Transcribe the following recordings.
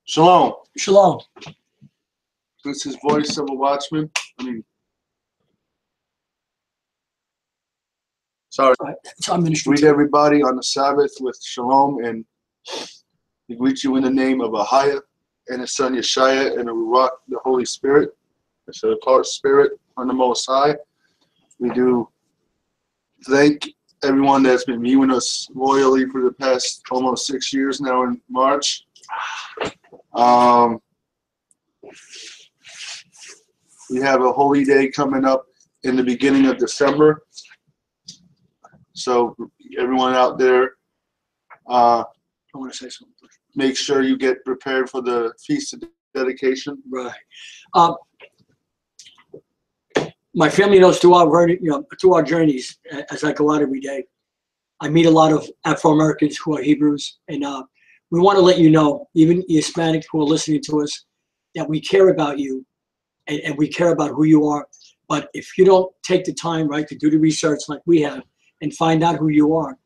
Shalom. Shalom. This is Voice of a Watchman. Sorry. It's our ministry. Greet everybody on the Sabbath with Shalom, and we greet you in the name of Ahayah and his son Yashayah and the Barak, the Holy Spirit. It's the part Spirit on the Most High. We do thank everyone that's been viewing us loyally for the past almost 6 years now in March. We have a holy day coming up in the beginning of December. So everyone out there, I want to say something. make sure you get prepared for the Feast of Dedication. Right. My family knows through our journeys, as I go out every day, I meet a lot of Afro-Americans who are Hebrews, and we want to let you know, even Hispanics who are listening to us, that we care about you, and we care about who you are. But if you don't take the time, right, to do the research like we have and find out who you are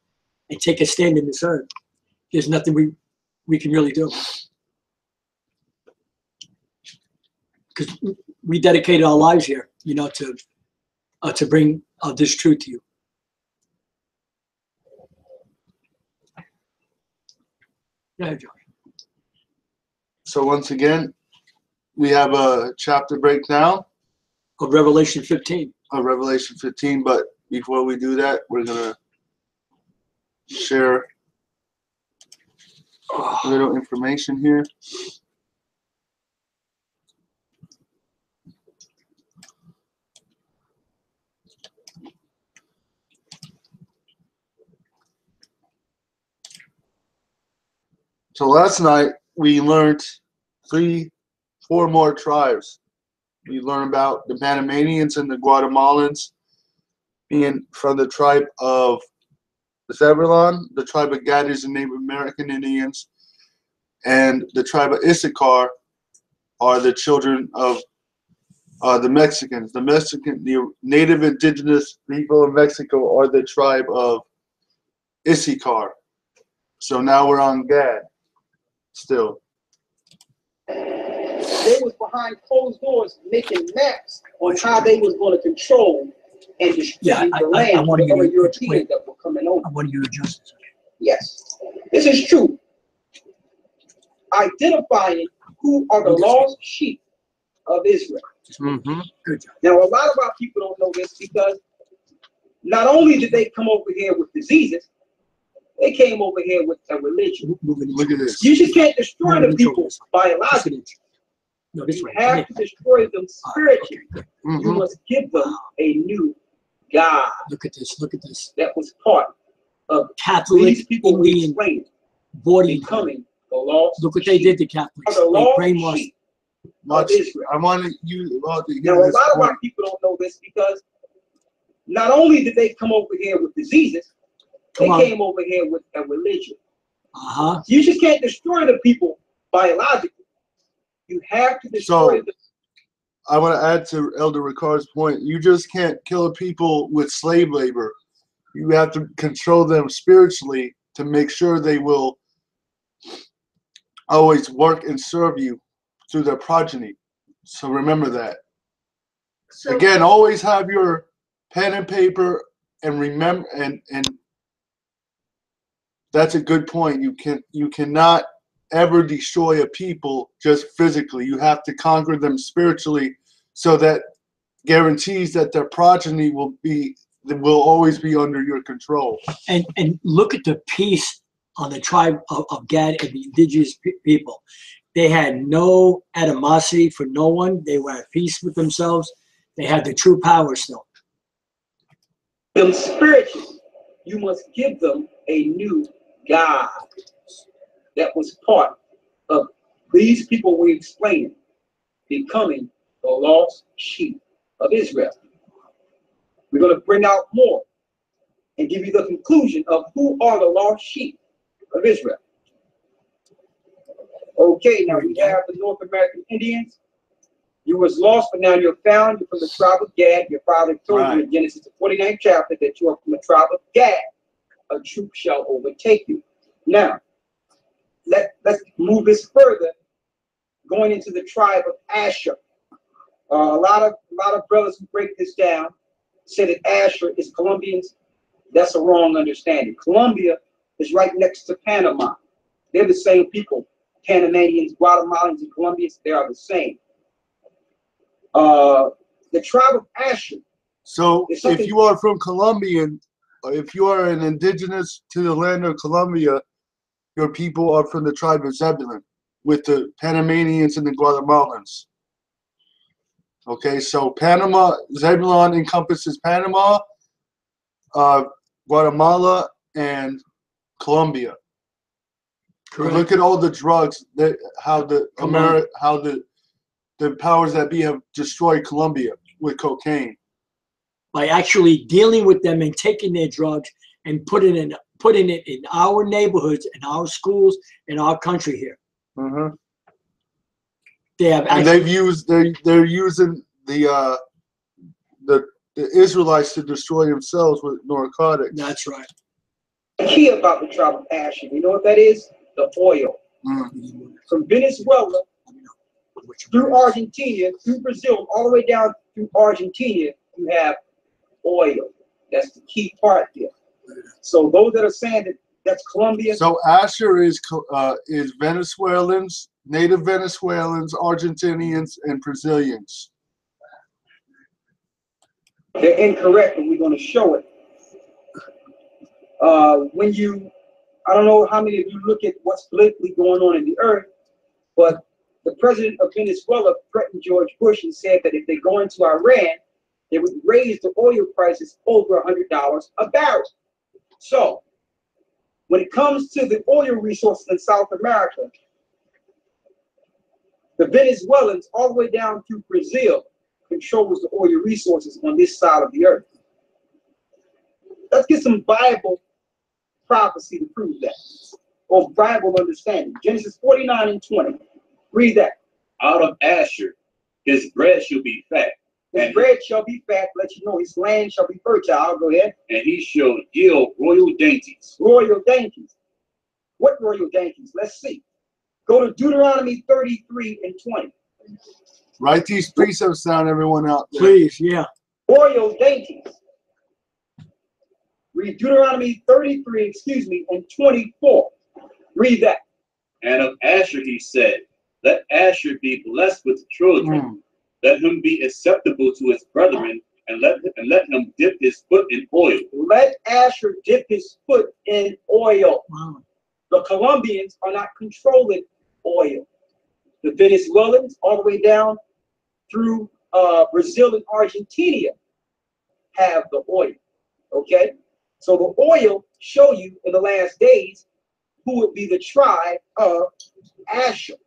and take a stand in this earth, there's nothing we can really do. Because we dedicated our lives here, to bring this truth to you. Go ahead, Joey. So once again, we have a chapter breakdown Of Revelation 15. of Revelation 15, but before we do that, we're going to share a little information here. So last night we learned 4 more tribes. We learned about the Panamanians and the Guatemalans being from the tribe of Zebulon, the tribe of Gad is the Native American Indians, and the tribe of Issachar are the children of the Mexicans. The native indigenous people of Mexico are the tribe of Issachar. So now we're on Gad still. They was behind closed doors making maps on how they was going to control and distribute the land to the other Europeans that were coming over. I want you to adjust this. Yes, this is true. Identifying who are the lost sheep of Israel. Mm-hmm. Good job. Now, a lot of our people don't know this because not only did they come over here with diseases, they came over here with a religion. Look at this. You just can't destroy the people biologically. No, this You way. have to destroy them spiritually. Mm-hmm. You must give them a new God. Look at this. Look at this. That was part of Catholic, these people we Indian, explained body. becoming the lost. Look what they did to Catholics. Are the They lost brainwashed. sheep of Israel. I wanted you all to Now, hear a this lot of point. our people don't know this because not only did they come over here with diseases, they came over here with a religion. You just can't destroy the people biologically. You have to destroy them. I want to add to Elder Ricard's point. You just can't kill people with slave labor. You have to control them spiritually to make sure they will always work and serve you through their progeny. So remember that. So, again, always have your pen and paper and remember, and that's a good point. You cannot ever destroy a people just physically. You have to conquer them spiritually, so that guarantees that their progeny will always be under your control. And look at the peace on the tribe of Gad and the indigenous people. They had no animosity for no one. They were at peace with themselves. They had the true power still. them spiritually, you must give them a new God. That was part of these people we explained becoming the lost sheep of Israel. We're going to bring out more and give you the conclusion of who are the lost sheep of Israel. Okay, now we have the North American Indians. You was lost, but now you're found. You're from the tribe of Gad. Your father told you in Genesis the 49th chapter that you are from the tribe of Gad. A troop shall overtake you. Now, let's move this further going into the tribe of Asher. A lot of brothers who break this down say that Asher is Colombians. That's a wrong understanding. Colombia is right next to Panama. They're the same people. Panamanians, Guatemalans, and Colombians, they are the same. The tribe of Asher. So if you are from Colombian, or if you are an indigenous to the land of Colombia, your people are from the tribe of Zebulun, with the Panamanians and the Guatemalans. Okay, so Panama, Zebulun encompasses Panama, Guatemala, and Colombia. Look at all the drugs that how the powers that be have destroyed Colombia with cocaine. By actually dealing with them and taking their drugs and putting it in our neighborhoods, in our schools, in our country here. Mm-hmm. They have and they're using the Israelites to destroy themselves with narcotics. That's right. The key about the tribe of Asher, you know what that is? The oil. From Venezuela through Argentina, through Brazil, all the way down through Argentina, you have oil. That's the key part here. So those that are saying that that's Colombia. So Asher is Venezuelans, native Venezuelans, Argentinians, and Brazilians. They're incorrect, and we're going to show it. I don't know how many of you look at what's politically going on in the earth, but the president of Venezuela threatened George Bush and said that if they go into Iran, they would raise the oil prices over $100 a barrel. So, when it comes to the oil resources in South America, the Venezuelans, all the way down to Brazil, controls the oil resources on this side of the earth. Let's get some Bible prophecy to prove that, or Bible understanding. Genesis 49:20. Read that. Out of Asher, his bread shall be fat. His bread shall be fat, let you know his land shall be fertile. Go ahead. And he shall yield royal dainties. Royal dainties. What royal dainties? Let's see. Go to Deuteronomy 33:20. Write these precepts down, everyone out there. Please, yeah. Royal dainties. Read Deuteronomy 33:24. Read that. And of Asher he said, let Asher be blessed with children. Let him be acceptable to his brethren, and let him dip his foot in oil. Let Asher dip his foot in oil. Wow. The Colombians are not controlling oil. The Venezuelans, all the way down through Brazil and Argentina, have the oil. Okay? So the oil show you in the last days who would be the tribe of Asher.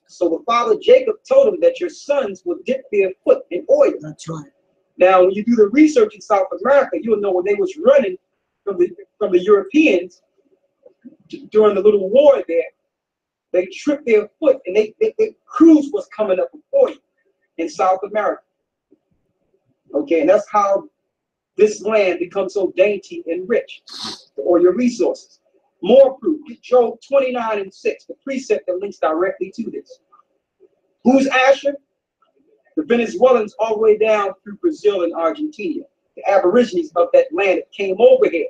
So the father Jacob told him that your sons will dip their foot in oil. That's right. Now, when you do the research in South America, you'll know when they was running from the Europeans during the little war there, they tripped their foot and their cruise was coming up with oil in South America. Okay, and that's how this land becomes so dainty and rich, the oil resources. More proof. Job 29:6, the precept that links directly to this. Who's Asher? The Venezuelans all the way down through Brazil and Argentina, the Aborigines of that land that came over here.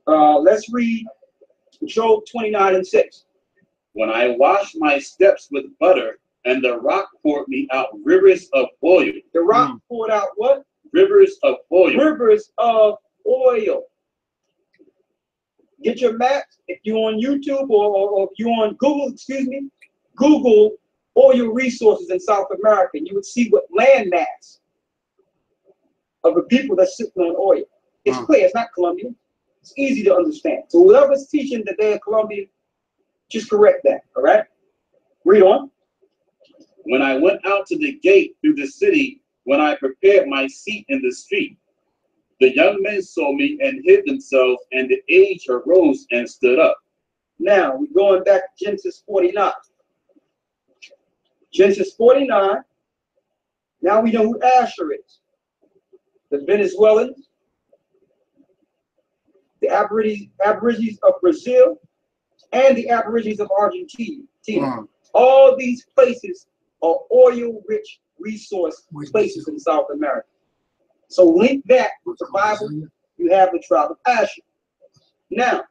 Let's read Job 29:6. When I washed my steps with butter, and the rock poured me out rivers of oil. The rock poured out what? Rivers of oil. Rivers of oil. Get your maps. If you're on YouTube or if you're on Google, Google oil resources in South America, and you would see what land mass of the people that's sitting on oil. It's clear, it's not Colombian. It's easy to understand. So whoever's teaching that they're Colombian, just correct that, all right? Read on. When I went out to the gate through the city, when I prepared my seat in the street, the young men saw me and hid themselves, and the aged arose and stood up. Now, we're going back to Genesis 49. Genesis 49. Now we know who Asher is. The Venezuelans, the Aborigines of Brazil, and the Aborigines of Argentina. All these places are oil-rich resource places in South America. So link that with the Bible, you have the tribe of Asher. Now,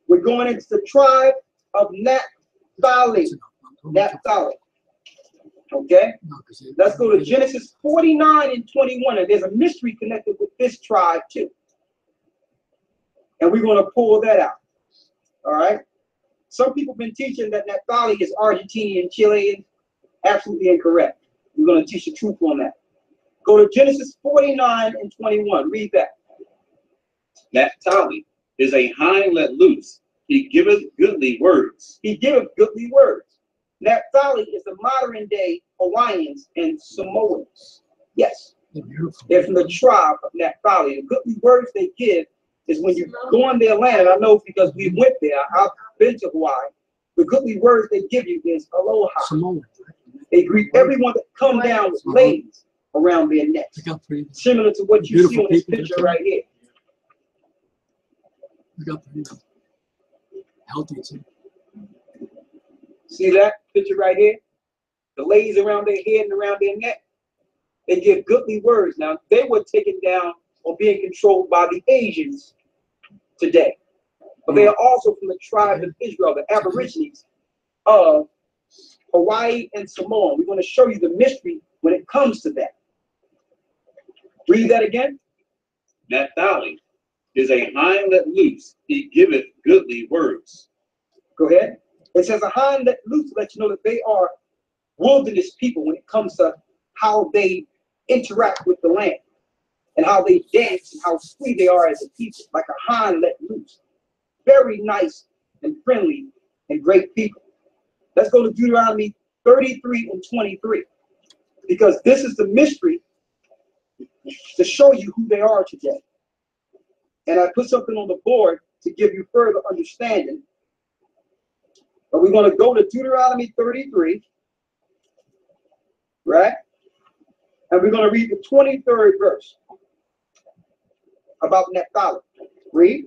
we're going into the tribe of Naphtali. Naphtali. Okay? Let's go to Genesis 49 and 21. And there's a mystery connected with this tribe too. And we're going to pull that out. All right? Some people have been teaching that Naphtali is Argentinian, Chilean. Absolutely incorrect. We're going to teach the truth on that. Go to Genesis 49 and 21. Read that. Naphtali is a hind let loose. He giveth goodly words. He giveth goodly words. Naphtali is the modern day Hawaiians and Samoans. Yes. They're from the tribe of Naphtali. The goodly words they give is when you go on their land, and I know because we went there, I've been to Hawaii, the goodly words they give you is aloha. They greet everyone that come down with ladies around their necks. Similar to what you see on this picture right here. Healthy too. See that picture right here? The ladies around their head and around their neck. They give goodly words. Now, they were taken down or being controlled by the Asians today. But they are also from the tribe of Israel, the Aborigines of Hawaii and Samoa. We're going to show you the mystery when it comes to that. Read that again. Naphtali is a hind let loose. He giveth goodly words. Go ahead. It says a hind let loose to let you know that they are wilderness people when it comes to how they interact with the land and how they dance and how free they are as a people, like a hind let loose. Very nice and friendly and great people. Let's go to Deuteronomy 33 and 23, because this is the mystery to show you who they are today. And I put something on the board to give you further understanding. But we're going to go to Deuteronomy 33, right? And we're going to read the 23rd verse about Naphtali. Read.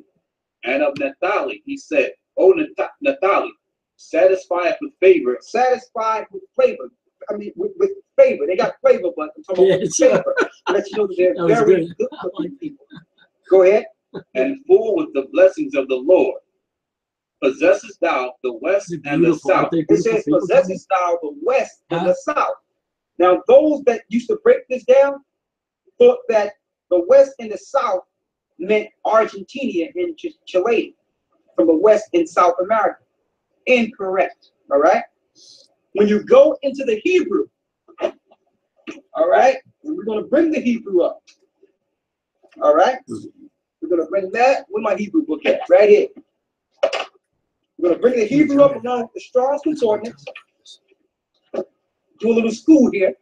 And of Naphtali he said, O Naphtali, satisfied with favor. Satisfied with flavor. I mean, with favor. They got flavor, but I'm talking about with favor. Let you know that they're very good looking people. Go ahead. And full with the blessings of the Lord. Possessest thou the west and the south. It says, possessest thou the west and the south. Now, those that used to break this down thought that the west and the south meant Argentina and Chile from the west and South America. Incorrect. All right. When you go into the Hebrew, all right, and we're going to bring the Hebrew up. All right. We're going to bring that. Where's my Hebrew book at? Right here. We're going to bring the Hebrew up along with the Strong's Concordance. Do a little school here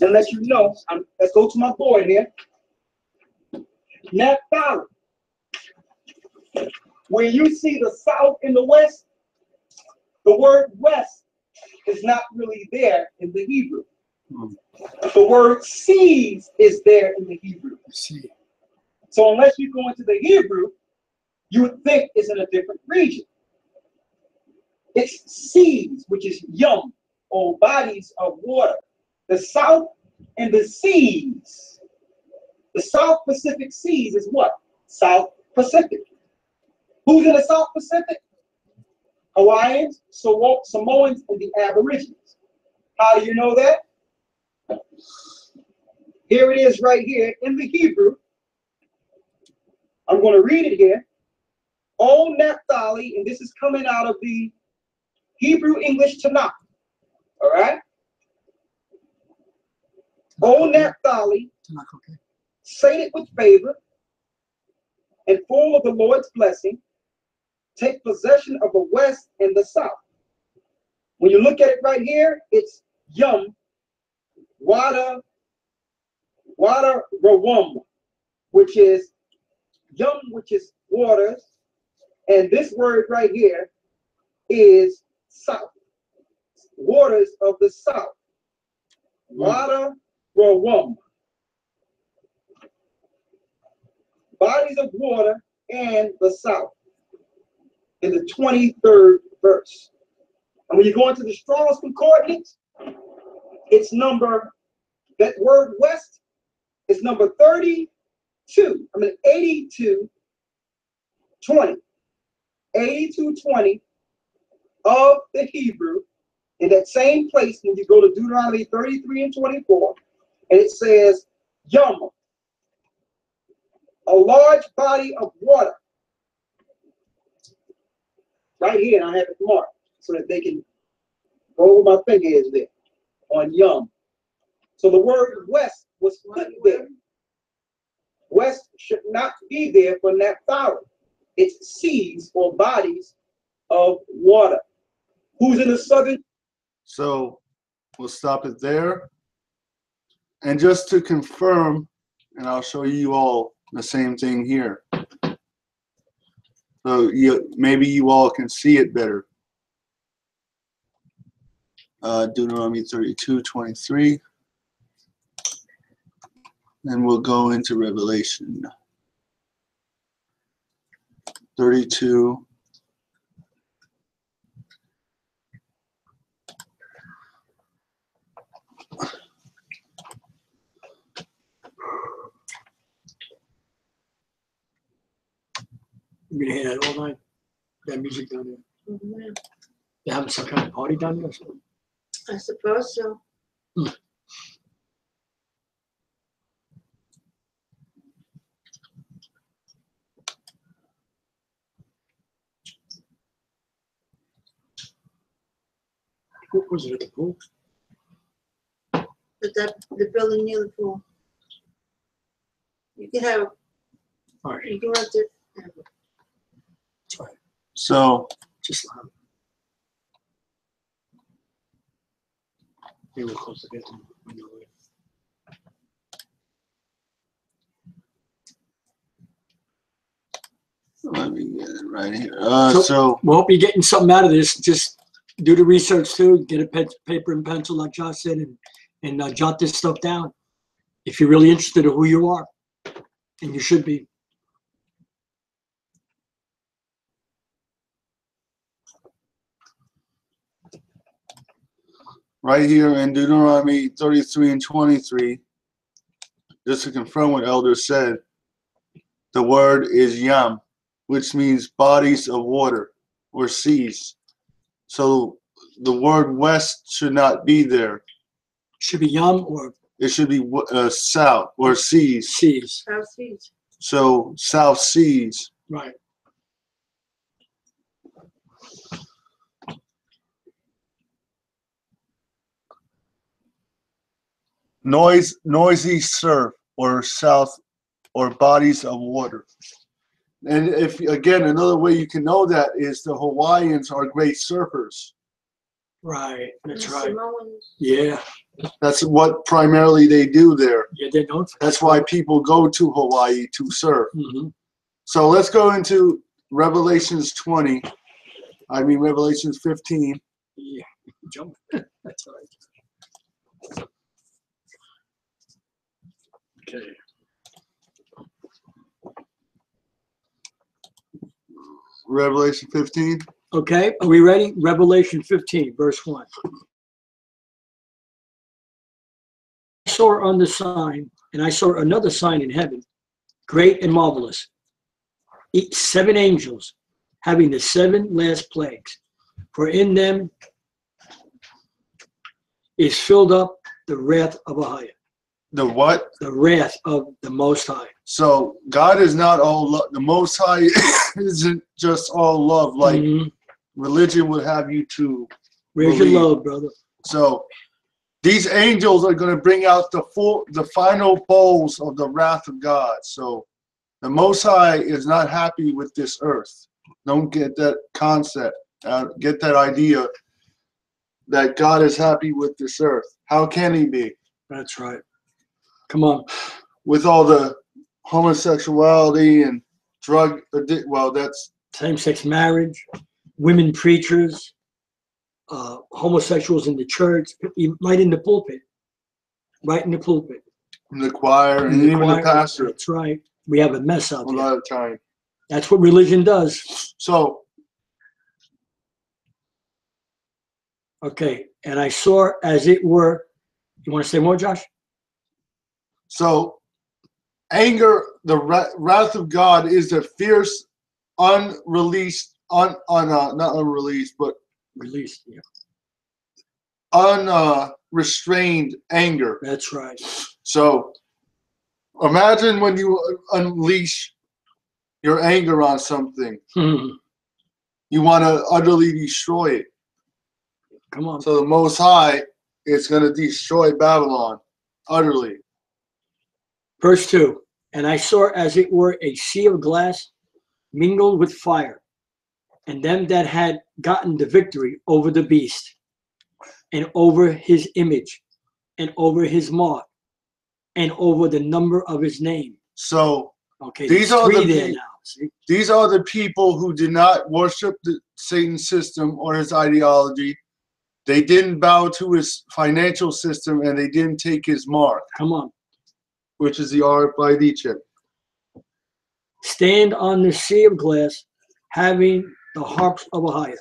and let you know. Let's go to my board here. Naphtali. Where you see the south and the west, the word west is not really there in the Hebrew. The word seas is there in the Hebrew. So unless you go into the Hebrew, you would think it's in a different region. It's seas, which is yum, or bodies of water. The South and the seas. The South Pacific Seas is what? South Pacific. Who's in the South Pacific? Hawaiians, Samoans, and the Aborigines. How do you know that? Here it is right here in the Hebrew. I'm going to read it here. O Naphtali, and this is coming out of the Hebrew English Tanakh. All right? O Naphtali, sated with favor and full of the Lord's blessing, take possession of the west and the south. When you look at it right here, it's yum, water, rawum, which is yum, which is waters, and this word right here is south, waters of the south, water, rawum, bodies of water and the south. in the 23rd verse. And when you go into the Strong's Concordance, it's number, that word west is number 8220. 8220 of the Hebrew. In that same place, when you go to Deuteronomy 33 and 24, and it says, Yum, a large body of water. Right here, and I have it marked so that they can go where my finger is there on Yum. So the word west was put there. West should not be there for Naphtali. It's seas or bodies of water. Who's in the southern? So we'll stop it there. And just to confirm, and I'll show you all the same thing here. So maybe you all can see it better. Deuteronomy 32:23. And we'll go into Revelation 32. You're gonna hear that all night? That music down there. Mhm. They're having some kind of party down there or something? I suppose so. What was it at the pool? But the building near the pool. You can have, All right, you can rent it. that's right. So Just loud. Maybe we'll close the gate. let me get it right here. So- So We hope you're getting something out of this. Just do the research too. Get a paper and pencil, like Josh said, and jot this stuff down. If you're really interested in who you are, and you should be. right here in Deuteronomy 33 and 23, just to confirm what Elder said, the word is yam, which means bodies of water or seas. So the word west should not be there. Should be Yum or It should be south or seas. Seas. South Beach. So South Seas. Right. Noisy surf or south or bodies of water. And if again, another way you can know that is the Hawaiians are great surfers. Right. That's And right. Samoans. Yeah. That's what primarily they do there. Yeah, they're known for That's why people go to Hawaii to surf. Mm-hmm. So let's go into Revelations 15. Yeah. Jump. That's all right. Okay. Revelation 15. Okay, are we ready? Revelation 15, verse 1. I saw on the sign, and I saw another sign in heaven, great and marvelous. 7 angels, having the 7 last plagues. For in them is filled up the wrath of Ahayah. The what? The wrath of the Most High. So God is not all love. The Most High isn't just all love. Like Mhm. religion would have you to Where's your believe. love, brother? So these angels are going to bring out the final bowls of the wrath of God. So the Most High is not happy with this earth. Don't get that concept. Get that idea that God is happy with this earth. How can he be? That's right. Come on. With all the homosexuality and drug well, that's Same-sex marriage, women preachers, homosexuals in the church, right in the pulpit. Right in the pulpit. in the choir and In the even choir. the pastor That's right. We have a mess out a there. lot of time. That's what religion does. So Okay. And I saw as it were. You want to say more, Josh? So, anger, the wrath of God is a fierce, unreleased, not unreleased, but Released. Yeah. unrestrained anger. That's right. So, imagine when you unleash your anger on something. You want to utterly destroy it. Come on. So the Most High is going to destroy Babylon utterly. Verse 2. And I saw as it were a sea of glass mingled with fire, and them that had gotten the victory over the beast, and over his image, and over his mark, and over the number of his name. So okay, these are three the there now. See? These are the people who did not worship the Satan's system or his ideology. They didn't bow to his financial system, and they didn't take his mark. Come on. Which is the RFID chip. Stand on the sea of glass, having the harps of Ahayah.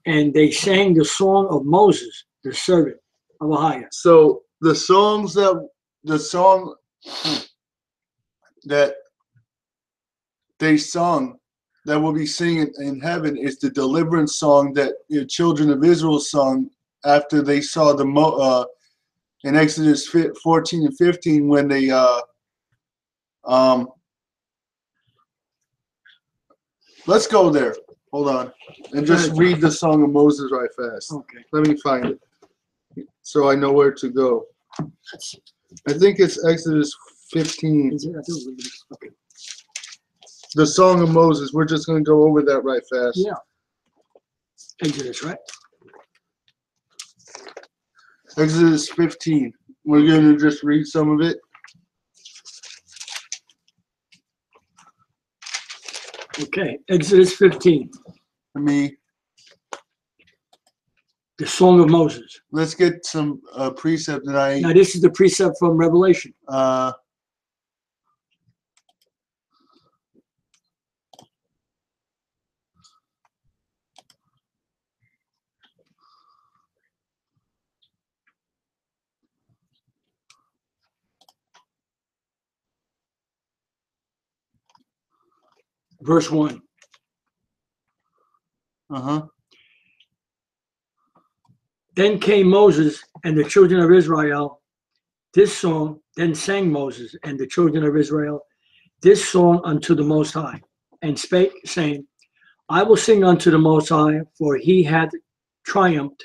And they sang the song of Moses, the servant of Ahayah. So the song that they sung, that will be singing in heaven, is the deliverance song that the children of Israel sung after they saw the in Exodus 14 and 15 when they let's go there. Hold on. And just read the song of Moses right fast. Okay. Let me find it so I know where to go. I think it's Exodus 15. Is it? I think it was, okay. The song of Moses. We're just going to go over that right fast. Yeah. Exodus, right? Exodus 15. We're going to just read some of it. Okay. Exodus 15. The song of Moses. Let's get some precept tonight. Now, this is the precept from Revelation. Verse 1. Then came Moses and the children of Israel this song, then sang Moses and the children of Israel this song unto the Most High, and spake, saying, I will sing unto the Most High, for he hath triumphed.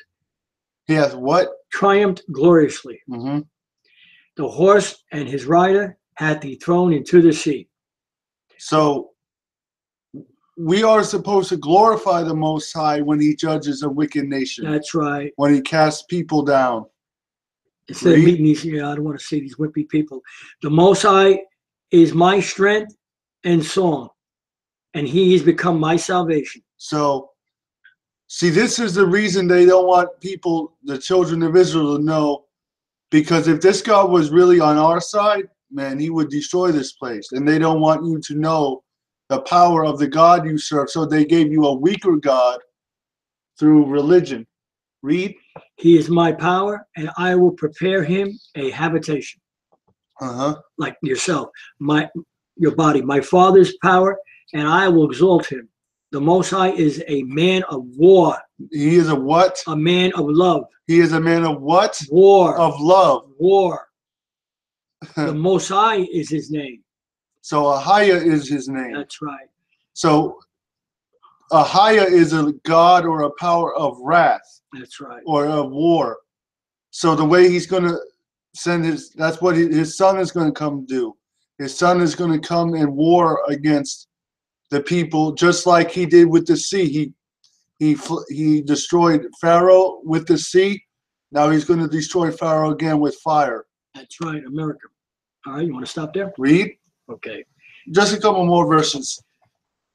He hath what? Triumphed gloriously. The horse and his rider hath he thrown into the sea. So we are supposed to glorify the Most High when he judges a wicked nation. That's right. When he casts people down. Instead of meeting these, I don't want to see these wimpy people. The Most High is my strength and song, and he has become my salvation. So, see, this is the reason they don't want people, the children of Israel, to know, because if this God was really on our side, man, he would destroy this place. And they don't want you to know the power of the God you serve. So they gave you a weaker God through religion. Read. He is my power, and I will prepare him a habitation. Like yourself, your body, my Father's power, and I will exalt him. The Most High is a man of war. He is a what? A man of love. He is a man of what? War. Of love. War. The Most High is his name. So Ahayah is his name. That's right. So Ahayah is a god or a power of wrath. That's right. Or of war. So the way he's going to send that's what his son is going to come do. His son is going to come and war against the people, just like he did with the sea. He destroyed Pharaoh with the sea. Now he's going to destroy Pharaoh again with fire. That's right, America. All right, you want to stop there? Read. Okay. Just a couple more verses.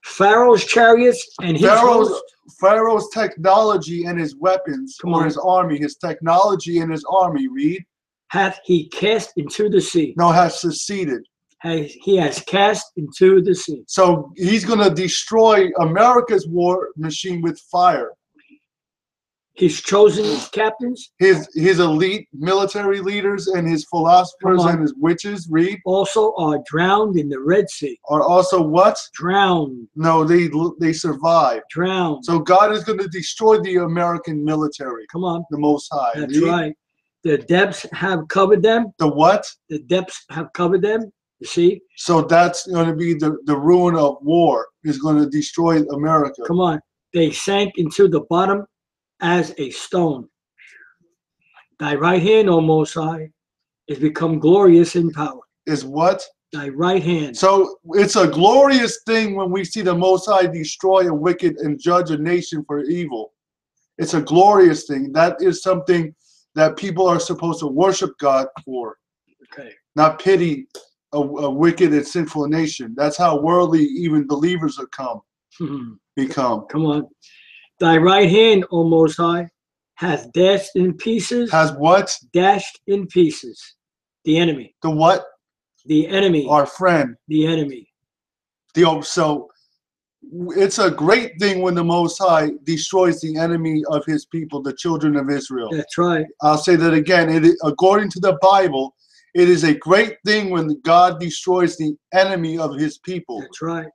Pharaoh's chariots and his Pharaoh's technology and his weapons, his army, his technology and his army, read. Hath he cast into the sea. No, has seceded. He has cast into the sea. So he's going to destroy America's war machine with fire. His chosen captains his elite military leaders and his philosophers and his witches, read, also are drowned in the Red Sea. are also what? Drowned. No, they survived. Drowned. So God is going to destroy the American military. Come on. The Most High. That's right. The depths have covered them. The what? The depths have covered them. You see? So that's going to be the ruin of war. Is going to destroy America. Come on. They sank into the bottom as a stone. Thy right hand, O Most High, is become glorious in power. Is what? Thy right hand. So it's a glorious thing when we see the Most High destroy a wicked and judge a nation for evil. It's a glorious thing. That is something that people are supposed to worship God for. Okay. Not pity a wicked and sinful nation. That's how worldly even believers have become. Come on. Thy right hand, O Most High, hath dashed in pieces. Has what? Dashed in pieces. The enemy. The what? The enemy. Our friend. The enemy. So it's a great thing when the Most High destroys the enemy of his people, the children of Israel. That's right. I'll say that again. According to the Bible, it is a great thing when God destroys the enemy of his people. That's right.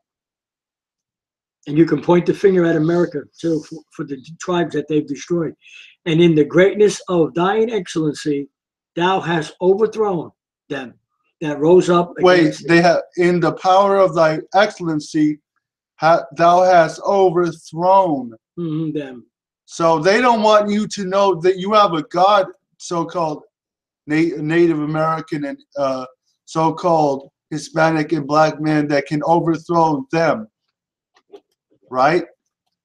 And you can point the finger at America, too, for the tribes that they've destroyed. And in the greatness of thine excellency, thou hast overthrown them that rose up against they have, in the power of thy excellency, thou hast overthrown them. So they don't want you to know that you have a God, so-called Native American and so-called Hispanic and black man, that can overthrow them. Right?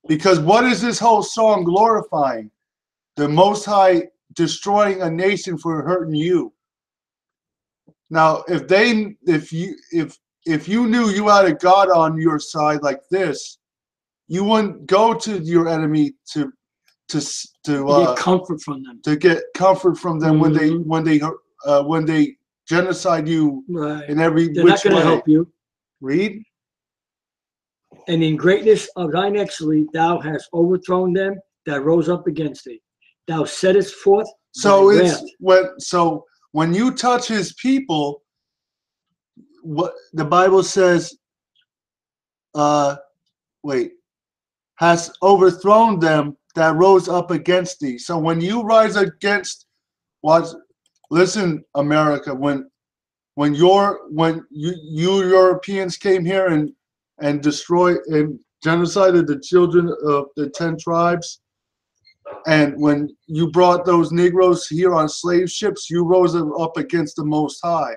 Because what is this whole song glorifying? The Most High destroying a nation for hurting you. Now, if you knew you had a God on your side like this, you wouldn't go to your enemy to get comfort from them. To get comfort from them when they genocide you in every They're which not going to way. help you. Read. And in greatness of thine excellency, thou hast overthrown them that rose up against thee. Thou settest forth. So it's when you touch his people, what the Bible says, has overthrown them that rose up against thee. So when you rise against listen, America, when you Europeans came here and destroyed and genocided the children of the 10 tribes, and when you brought those Negroes here on slave ships, you rose them up against the Most High,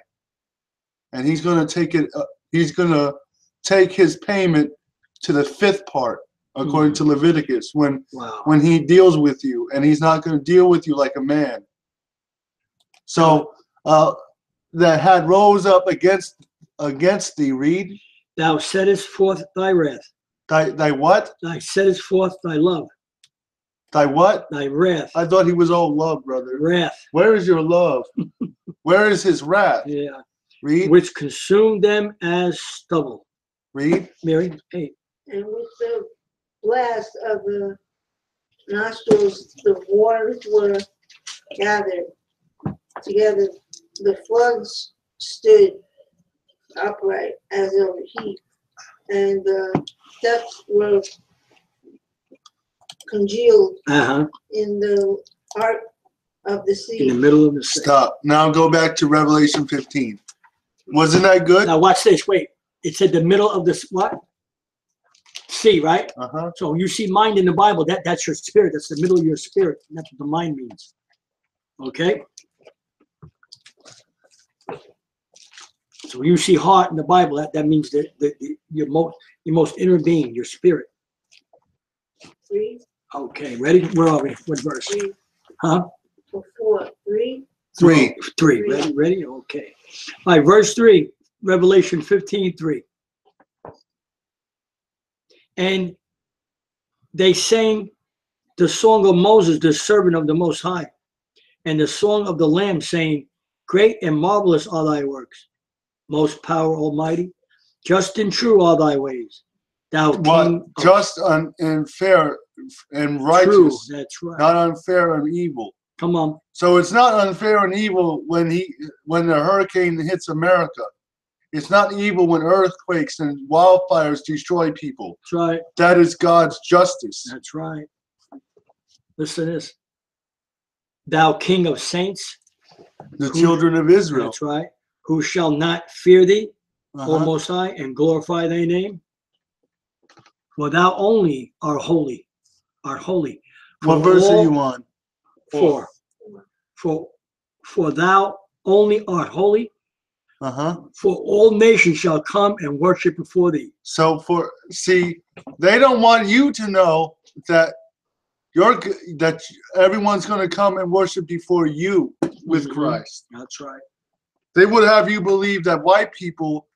and he's going to take it. He's going to take his payment to the 5th part, according to Leviticus, when he deals with you, and he's not going to deal with you like a man. So that had rose up against thee. Read. Thou settest forth thy wrath. Thy what? Thou settest forth thy love. Thy what? Thy wrath. I thought he was all love, brother. Wrath. Where is your love? Where is his wrath? Yeah. Read. Which consumed them as stubble. Read. Mary, hey. And with the blast of the nostrils, the waters were gathered together. The floods stood upright as of a heap, and the depths were congealed in the heart of the sea. In the middle of the sea. Stop. Now go back to Revelation 15. Wasn't that good? Now watch this. Wait. It said the middle of the what? Sea, right? So you see mind in the Bible. That's your spirit. That's the middle of your spirit. That's what the mind means. Okay. So you see heart in the Bible. That means that your most inner being, your spirit. 3. Okay, ready? Where are we? What verse? 3. Huh? 4. 3. 3. 3. Ready? Okay. All right, verse 3, Revelation 15:3. And they sang the song of Moses, the servant of the Most High, and the song of the Lamb, saying, Great and marvelous are thy works, most power almighty, just and true are thy ways. Thou King. Just and fair and righteous. True, that's right. Not unfair and evil. Come on. So it's not unfair and evil when the hurricane hits America. It's not evil when earthquakes and wildfires destroy people. That's right. That is God's justice. That's right. Listen to this. Thou King of saints, The children of Israel. that's right, who shall not fear thee, O Uh-huh. Most High, and glorify thy name. For thou only art holy. Art holy. What verse are you on? 4. For thou only art holy. Uh-huh. For all nations shall come and worship before thee. So they don't want you to know that that everyone's going to come and worship before you with Mhm. Christ. That's right. They would have you believe that white people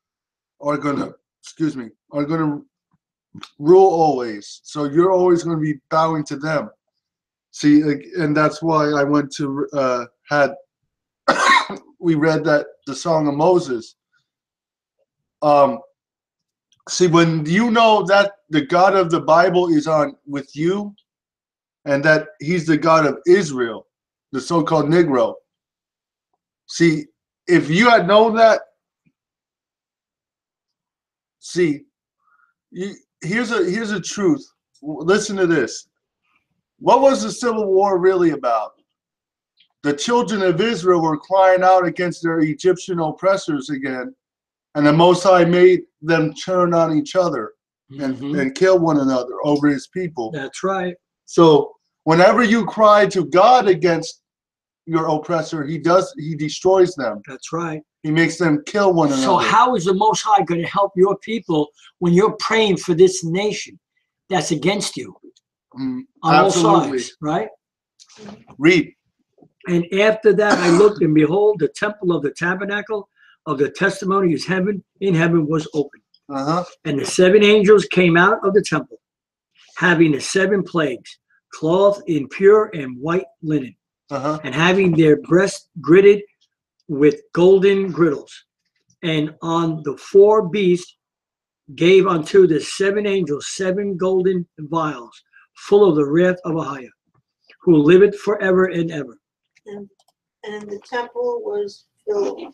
are going to rule always. So you're always going to be bowing to them. See, and that's why I went to we read the Song of Moses. See, when you know that the God of the Bible is with you, and that he's the God of Israel, the so-called Negro. See, if you had known that, here's a truth. Listen to this. What was the Civil War really about? The children of Israel were crying out against their Egyptian oppressors again, and the Most High made them turn on each other and kill one another over his people. That's right. So whenever you cry to God against your oppressor, he destroys them. That's right. He makes them kill one another. So how is the Most High going to help your people when you're praying for this nation that's against you? On all sides, right? Read. And after that I looked, and behold, the temple of the tabernacle of the testimony is in heaven was open. Uh-huh. And the 7 angels came out of the temple, having the 7 plagues, clothed in pure and white linen, Uh-huh. and having their breasts girded with golden girdles. And on the 4 beasts gave unto the 7 angels 7 golden vials, full of the wrath of Ahayah, who liveth forever and ever. And the temple was filled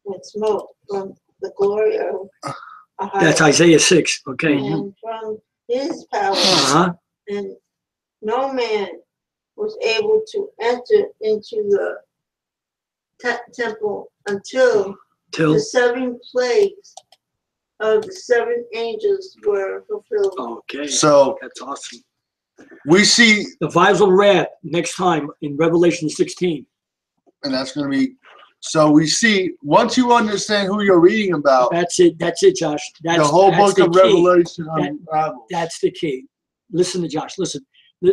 with smoke from the glory of Ahayah. That's Isaiah 6. Okay. And from his power, Uh-huh. and no man was able to enter into the temple until Till. the 7 plagues of the 7 angels were fulfilled. Okay. So that's awesome. we see, The vials of wrath next time in Revelation 16. and that's going to be, so we see, once you understand who you're reading about, That's it, Josh. the whole book the of key. Revelation unravels. That's the key. Listen to Josh. Listen,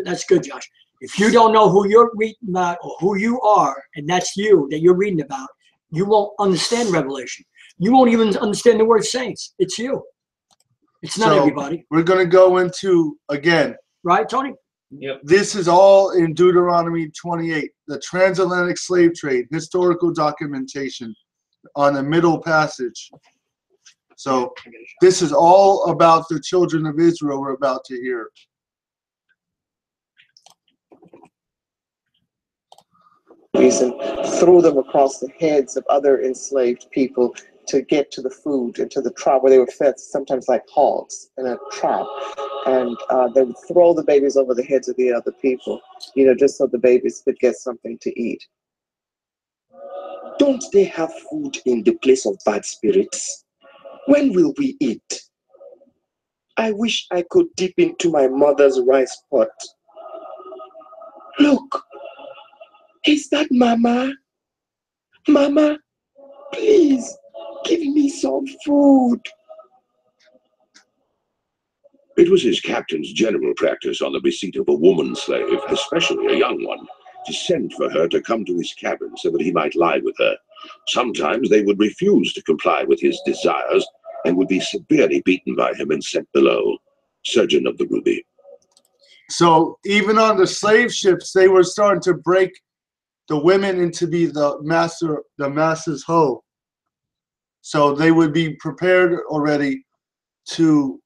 that's good, Josh. If you don't know who you're reading about or who you are, and that's you that you're reading about, you won't understand Revelation. You won't even understand the word saints. It's you. It's not everybody. We're going to go into, again, right, Tony? Yep. This is all in Deuteronomy 28, the transatlantic slave trade, historical documentation on the middle passage. So this is all about the children of Israel we're about to hear. And throw them across the heads of other enslaved people to get to the food and to the trap where they were fed, sometimes like hogs in a trap. And they would throw the babies over the heads of the other people, just so the babies could get something to eat. Don't they have food in the place of bad spirits? When will we eat? I wish I could dip into my mother's rice pot. Look, is that Mama? Mama, please give me some food. It was his captain's general practice on the receipt of a woman slave, especially a young one, to send for her to come to his cabin so that he might lie with her. Sometimes they would refuse to comply with his desires and would be severely beaten by him and sent below. Surgeon of the Ruby. So even on the slave ships, they were starting to break the women into be the master's hoe. So they would be prepared already and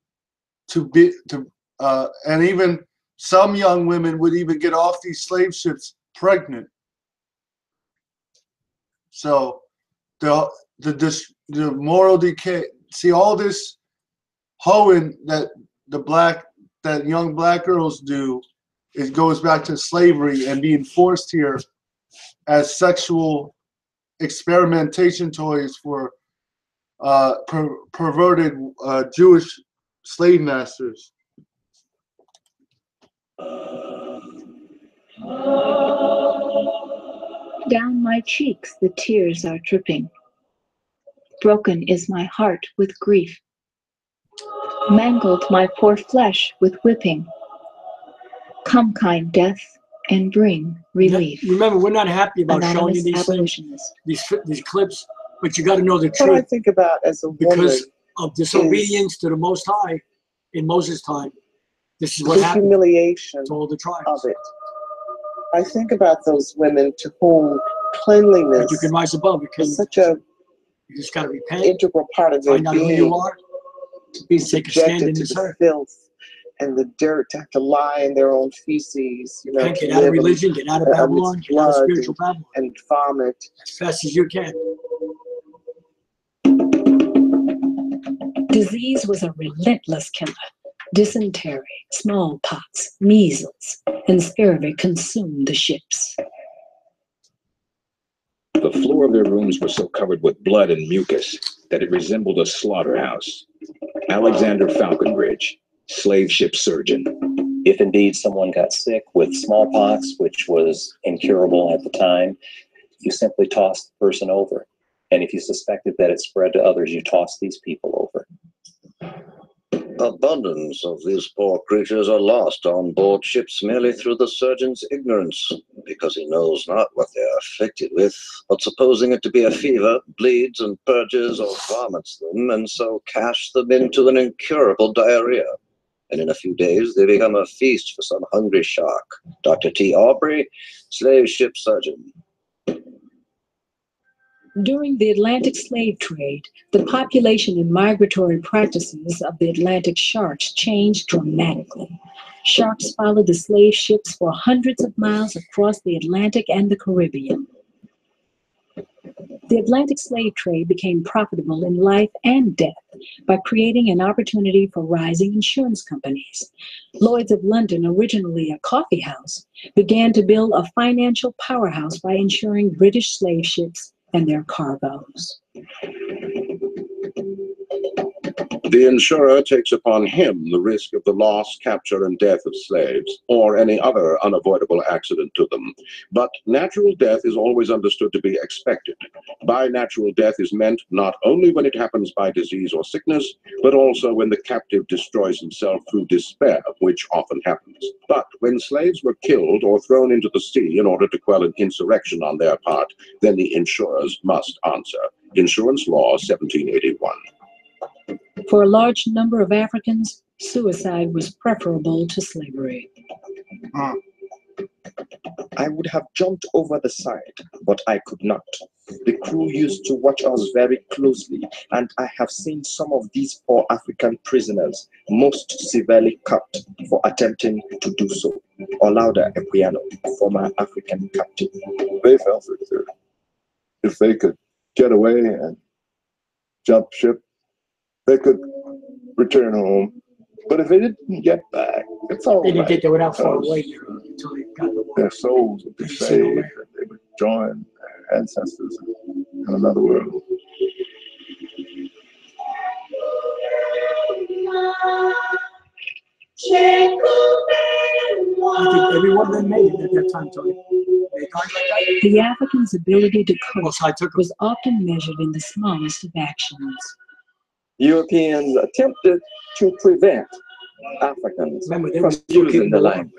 even Some young women would even get off these slave ships pregnant. So the moral decay. See, all this hoeing that young black girls do, it goes back to slavery and being forced here as sexual experimentation toys for perverted Jewish slave masters. Down my cheeks the tears are dripping. Broken is my heart with grief. Mangled my poor flesh with whipping. Come, kind death, and bring relief. Remember, we're not happy about showing you Anonymous these things, these clips, but you got to know the truth. What I think about as a woman, because of disobedience to the Most High in Moses' time, this is what the happened humiliation to all the tribes. of it. I think about those women to whom cleanliness But you can rise above it. is such a You just got to repent, integral part of their find out who being. you are, to be take a stand in Subjected to this the earth. filth and the dirt, to have to lie in their own feces, you know, Can't to get out of live religion, get out of amidst Babylon, get out of blood spiritual Babylon and vomit. as fast as you can. Disease was a relentless killer. Dysentery, smallpox, measles, and scurvy consumed the ships. The floor of their rooms was so covered with blood and mucus that it resembled a slaughterhouse. Alexander Falconbridge, slave ship surgeon. If indeed someone got sick with smallpox, which was incurable at the time, you simply tossed the person over. And if you suspected that it spread to others, you tossed these people over. Abundance of these poor creatures are lost on board ships merely through the surgeon's ignorance, because he knows not what they are afflicted with, but supposing it to be a fever, bleeds and purges or vomits them, and so casts them into an incurable diarrhea. And in a few days they become a feast for some hungry shark. Dr. T. Aubrey, slave ship surgeon. During the Atlantic slave trade, the population and migratory practices of the Atlantic sharks changed dramatically. Sharks followed the slave ships for hundreds of miles across the Atlantic and the Caribbean. The Atlantic slave trade became profitable in life and death by creating an opportunity for rising insurance companies. Lloyd's of London, originally a coffee house, began to build a financial powerhouse by insuring British slave ships and their cargoes. The insurer takes upon him the risk of the loss, capture, and death of slaves, or any other unavoidable accident to them. But natural death is always understood to be expected. By natural death is meant not only when it happens by disease or sickness, but also when the captive destroys himself through despair, which often happens. But when slaves were killed or thrown into the sea in order to quell an insurrection on their part, then the insurers must answer. Insurance Law 1781. For a large number of Africans, suicide was preferable to slavery. I would have jumped over the side, but I could not. The crew used to watch us very closely, and I have seen some of these poor African prisoners most severely cut for attempting to do so. Olaudah Equiano, former African captain. They felt that if they could get away and jump ship, they could return home. But if they didn't get back, it's all right. They didn't think they were that far away until they got the their souls would be saved, and they would join their ancestors in another world. I think every one of them made it at that time, Tony. They died like that. The African's ability to cope Well, so I took was often measured in the smallest of actions. Europeans attempted to prevent Africans from using the language,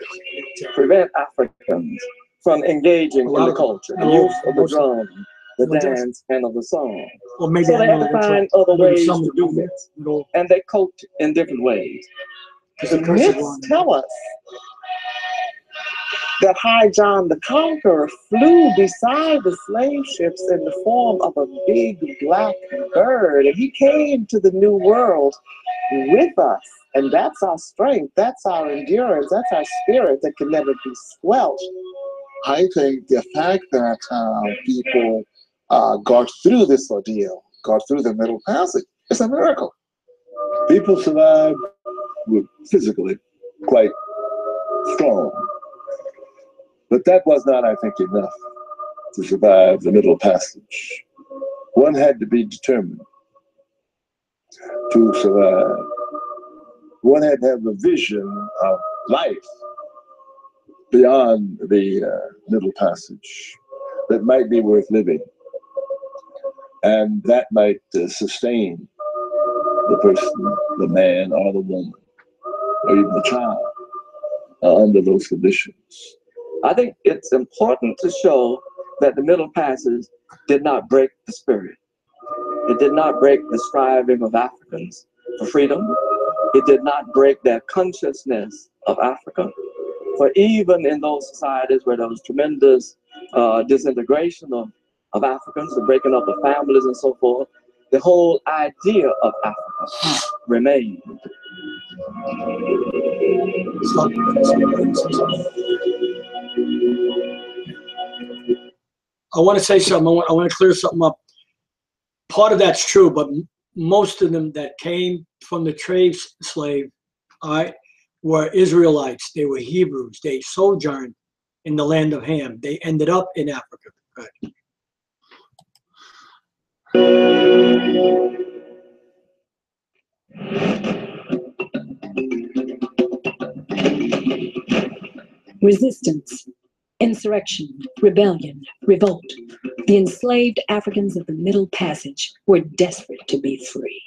prevent Africans from engaging in the culture, the use of the drum, the dance, and of the song. So they had to find other ways to do this, and they coped in different ways. The myths tell us that High John the Conqueror flew beside the slave ships in the form of a big black bird, and he came to the New World with us And that's our strength, that's our endurance, that's our spirit that can never be squelched. I think the fact that people got through this ordeal, got through the Middle Passage, is a miracle. People survived, were physically quite strong. But that was not, I think, enough to survive the Middle Passage. One had to be determined to survive. One had to have a vision of life beyond the Middle Passage that might be worth living. And that might sustain the person, the man or the woman, or even the child under those conditions. I think it's important to show that the Middle Passage did not break the spirit. It did not break the striving of Africans for freedom. It did not break their consciousness of Africa. For even in those societies where there was tremendous disintegration of Africans, the breaking up of families and so forth, the whole idea of Africa remained. I want to say something. I want to clear something up. Part of that's true, but most of them that came from the slave, all right, were Israelites. They were Hebrews. They sojourned in the land of Ham. They ended up in Africa. Right. Resistance, insurrection, rebellion, revolt. The enslaved Africans of the Middle Passage were desperate to be free.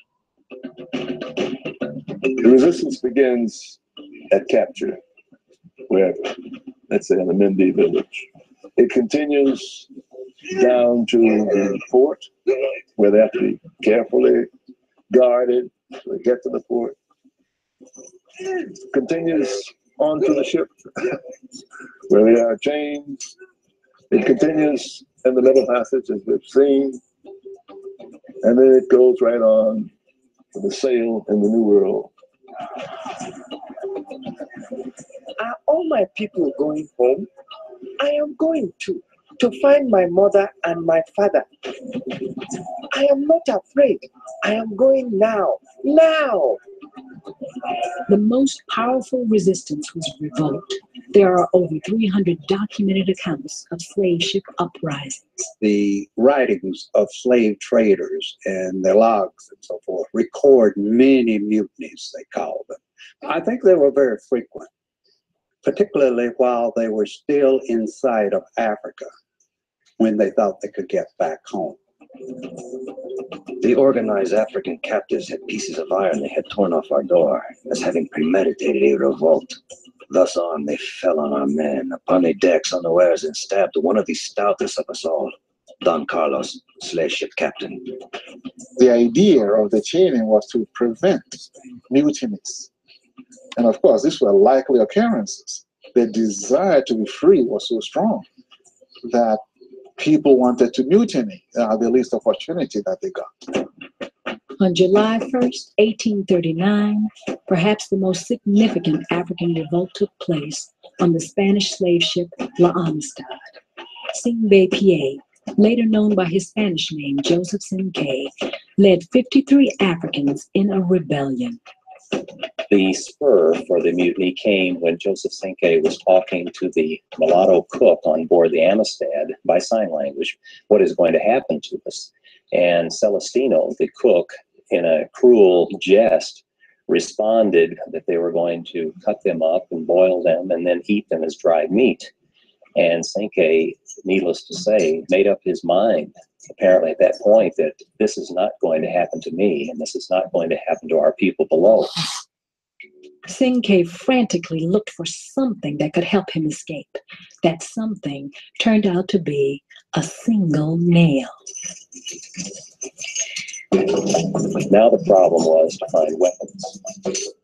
The resistance begins at capture, wherever, let's say in the Mende village. It continues down to the fort, where they have to be carefully guarded to get to the fort. It continues on to the ship, where they are chained. It continues in the Middle Passage, as we've seen, and then it goes right on to the sail in the New World. Are all my people going home? I am going to find my mother and my father. I am not afraid. I am going now. Now! The most powerful resistance was revolt. There are over 300 documented accounts of slave ship uprisings. The writings of slave traders and their logs and so forth record many mutinies, they call them. I think they were very frequent, particularly while they were still inside of Africa, when they thought they could get back home. The organized African captives had pieces of iron they had torn off our door, as having premeditated a revolt. Thus on, they fell on our men, upon their decks, unawares, and stabbed one of the stoutest of us all, Don Carlos, slave ship captain. The idea of the chaining was to prevent mutinies. And of course, these were likely occurrences. The desire to be free was so strong that people wanted to mutiny at the least opportunity that they got. On July 1st, 1839, perhaps the most significant African revolt took place on the Spanish slave ship La Amistad. Singbe Pié, later known by his Spanish name Joseph Sinkay, led 53 Africans in a rebellion. The spur for the mutiny came when Joseph Sinkay was talking to the mulatto cook on board the Amistad by sign language, what is going to happen to us. And Celestino, the cook, in a cruel jest, responded that they were going to cut them up and boil them and then eat them as dried meat. And Sinkay, needless to say, made up his mind, apparently at that point, that this is not going to happen to me, and this is not going to happen to our people below. Sinkay frantically looked for something that could help him escape. That something turned out to be a single nail. Now the problem was to find weapons.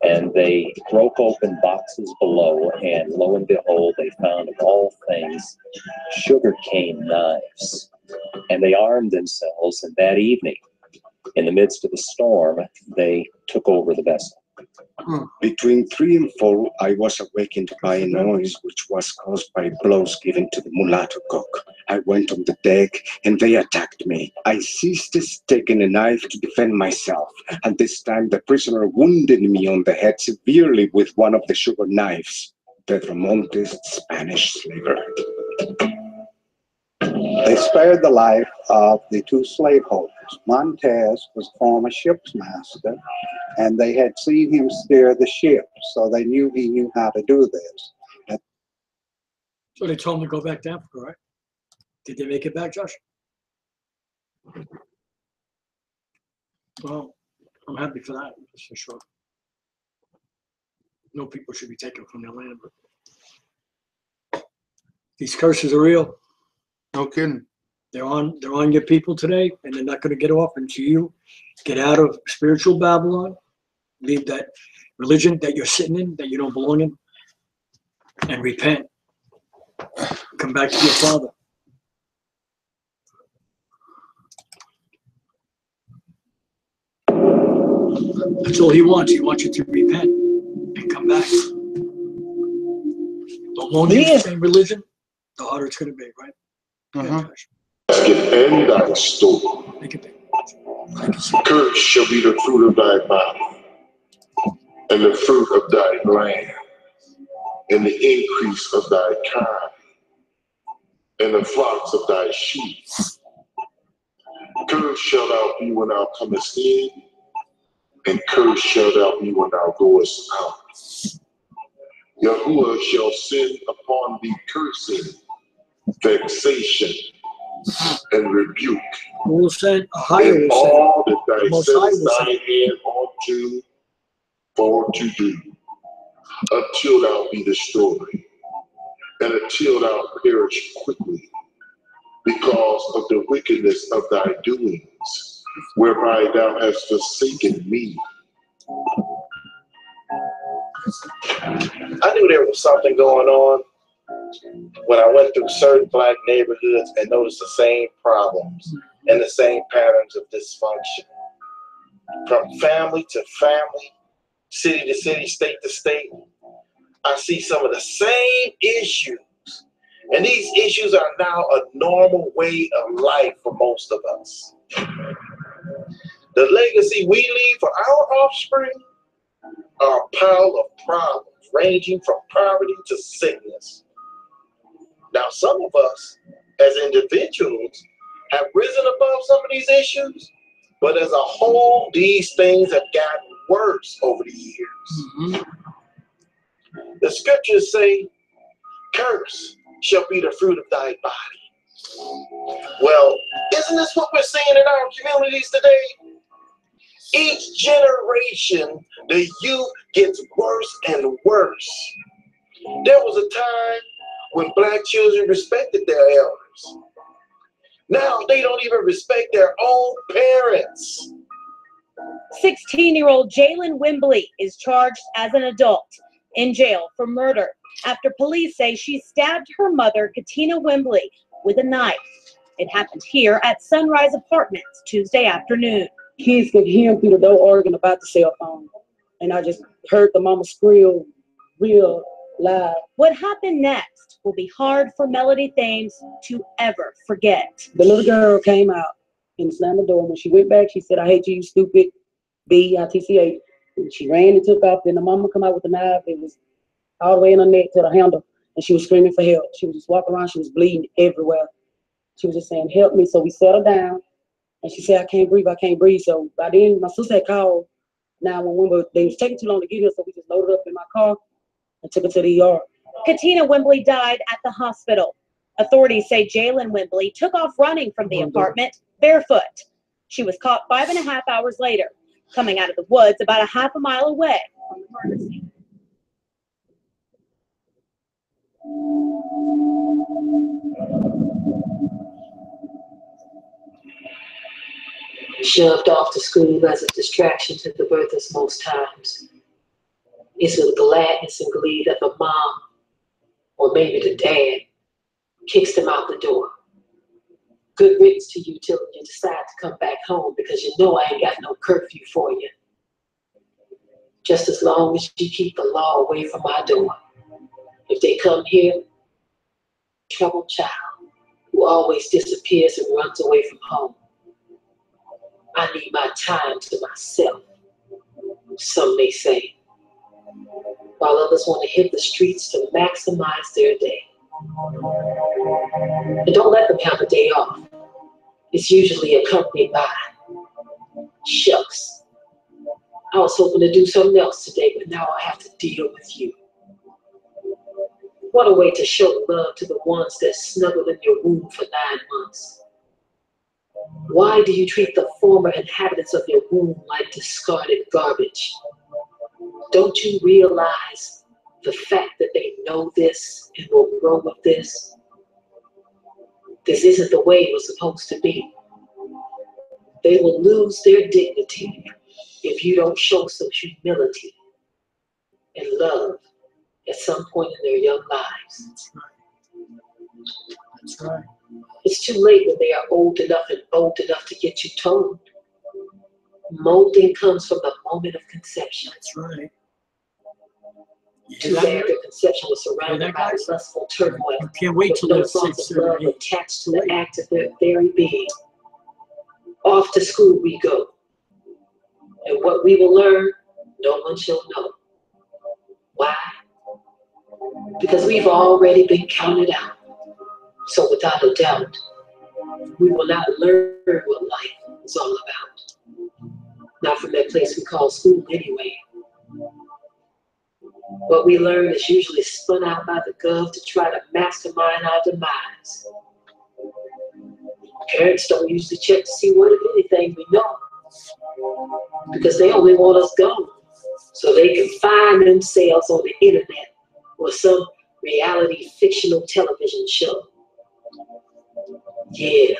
And they broke open boxes below, and lo and behold, they found, of all things, sugarcane knives. And they armed themselves, and that evening, in the midst of the storm, they took over the vessel. Between 3 and 4, I was awakened by a noise which was caused by blows given to the mulatto cook. I went on the deck and they attacked me. I seized a stick and a knife to defend myself, and this time the prisoner wounded me on the head severely with one of the sugar knives. Pedro Montes, Spanish slaver. They spared the life of the 2 slaveholders. Montez was a former ship's master, and they had seen him steer the ship, so they knew he knew how to do this. So they told him to go back to Africa, right? Did they make it back, Josh? Well, I'm happy for that, that's for sure. No people should be taken from their land, but these curses are real. No kidding. They're on your people today, and they're not going to get off until you get out of spiritual Babylon, leave that religion that you're sitting in, that you don't belong in, and repent. Come back to your Father. That's all he wants. He wants you to repent and come back. The longer you stay in religion, the harder it's going to be, right? And thy store. Cursed shall be the fruit of thy mouth, and the fruit of thy land, and the increase of thy kind, and the flocks of thy sheep. Cursed shalt thou be when thou comest in, and cursed shalt thou be when thou goest out. Yahuwah shall send upon thee cursing, vexation, and rebuke. Who will send Ahayah and all that thou settest thy hand unto for to do, until thou be destroyed, and until thou perish quickly, because of the wickedness of thy doings, whereby thou hast forsaken me. I knew there was something going on when I went through certain black neighborhoods and noticed the same problems and the same patterns of dysfunction. From family to family, city to city, state to state, I see some of the same issues. And these issues are now a normal way of life for most of us. The legacy we leave for our offspring are a pile of problems ranging from poverty to sickness. Now, some of us as individuals have risen above some of these issues, but as a whole, these things have gotten worse over the years. The scriptures say, curse shall be the fruit of thy body. Well, isn't this what we're seeing in our communities today? Each generation, the youth gets worse and worse. There was a time when black children respected their elders. Now they don't even respect their own parents. 16-year-old Jalen Wembley is charged as an adult in jail for murder after police say she stabbed her mother, Katina Wembley, with a knife. It happened here at Sunrise Apartments Tuesday afternoon. Kids could hear him through the door arguing about the cell phone, and I just heard the mama squeal real loud. What happened next will be hard for Melody Thames to ever forget. The little girl came out and slammed the door. When she went back, she said, "I hate you, stupid B-I-T-C-H." And she ran and took off. Then the mama come out with the knife. It was all the way in her neck to the handle, and she was screaming for help. She was just walking around. She was bleeding everywhere. She was just saying, "Help me." So we set her down, and she said, "I can't breathe, I can't breathe." So by then, my sister had called 911, but they was taking too long to get here, so we just loaded up in my car and took her to the ER. Katina Wembley died at the hospital. Authorities say Jalen Wembley took off running from the apartment barefoot. She was caught 5.5 hours later, coming out of the woods about a half a mile away from the murder scene. Shoved off to school as a distraction to the birthers most times. It's with gladness and glee that the mom, or maybe the dad, kicks them out the door. Good riddance to you till you decide to come back home because you know I ain't got no curfew for you. just as long as you keep the law away from my door. If they come here, troubled child who always disappears and runs away from home. I need my time to myself, some may say, while others want to hit the streets to maximize their day. And don't let them have a day off. It's usually accompanied by, shucks, I was hoping to do something else today, but now I have to deal with you. What a way to show love to the ones that snuggled in your womb for 9 months. Why do you treat the former inhabitants of your womb like discarded garbage? Don't you realize the fact that they know this and will grow with this? This isn't the way it was supposed to be. They will lose their dignity if you don't show some humility and love at some point in their young lives. That's right. It's too late when they are old enough and bold enough to get you told. Molding comes from the moment of conception. That's right. Too bad their conception was surrounded by lustful turmoil. You can't wait till no they're thoughts 6 of or love 8. attached to the act of their very being. Off to school we go. And what we will learn, no one shall know. Why? Because we've already been counted out. So without a doubt, we will not learn what life is all about. Not from that place we call school anyway. What we learn is usually spun out by the gov to try to mastermind our demise. Parents don't usually check to see what, if anything, we know. Because they only want us gone. So they can find themselves on the internet or some reality fictional television show. Yeah,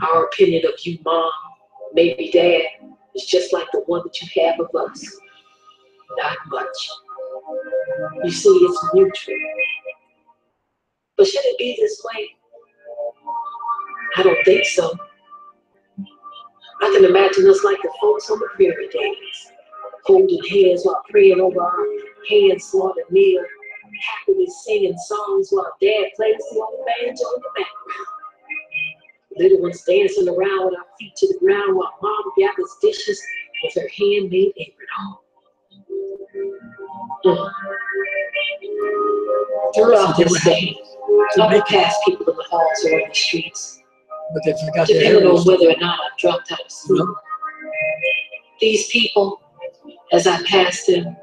our opinion of you, Mom, maybe Dad, is just like the one that you have of us. Not much. You see, it's mutual. But should it be this way? I don't think so. I can imagine us like the folks on the prairie days, holding hands while praying over our hand-slaughtered meal, happily singing songs while Dad plays the old banjo in the background. Little ones dancing around with our feet to the ground while Mom gathers dishes with her handmade apron on. Throughout this day, I pass people in the halls or in the streets, But they forgot depending on whether or not I've dropped out of school. These people, as I pass them,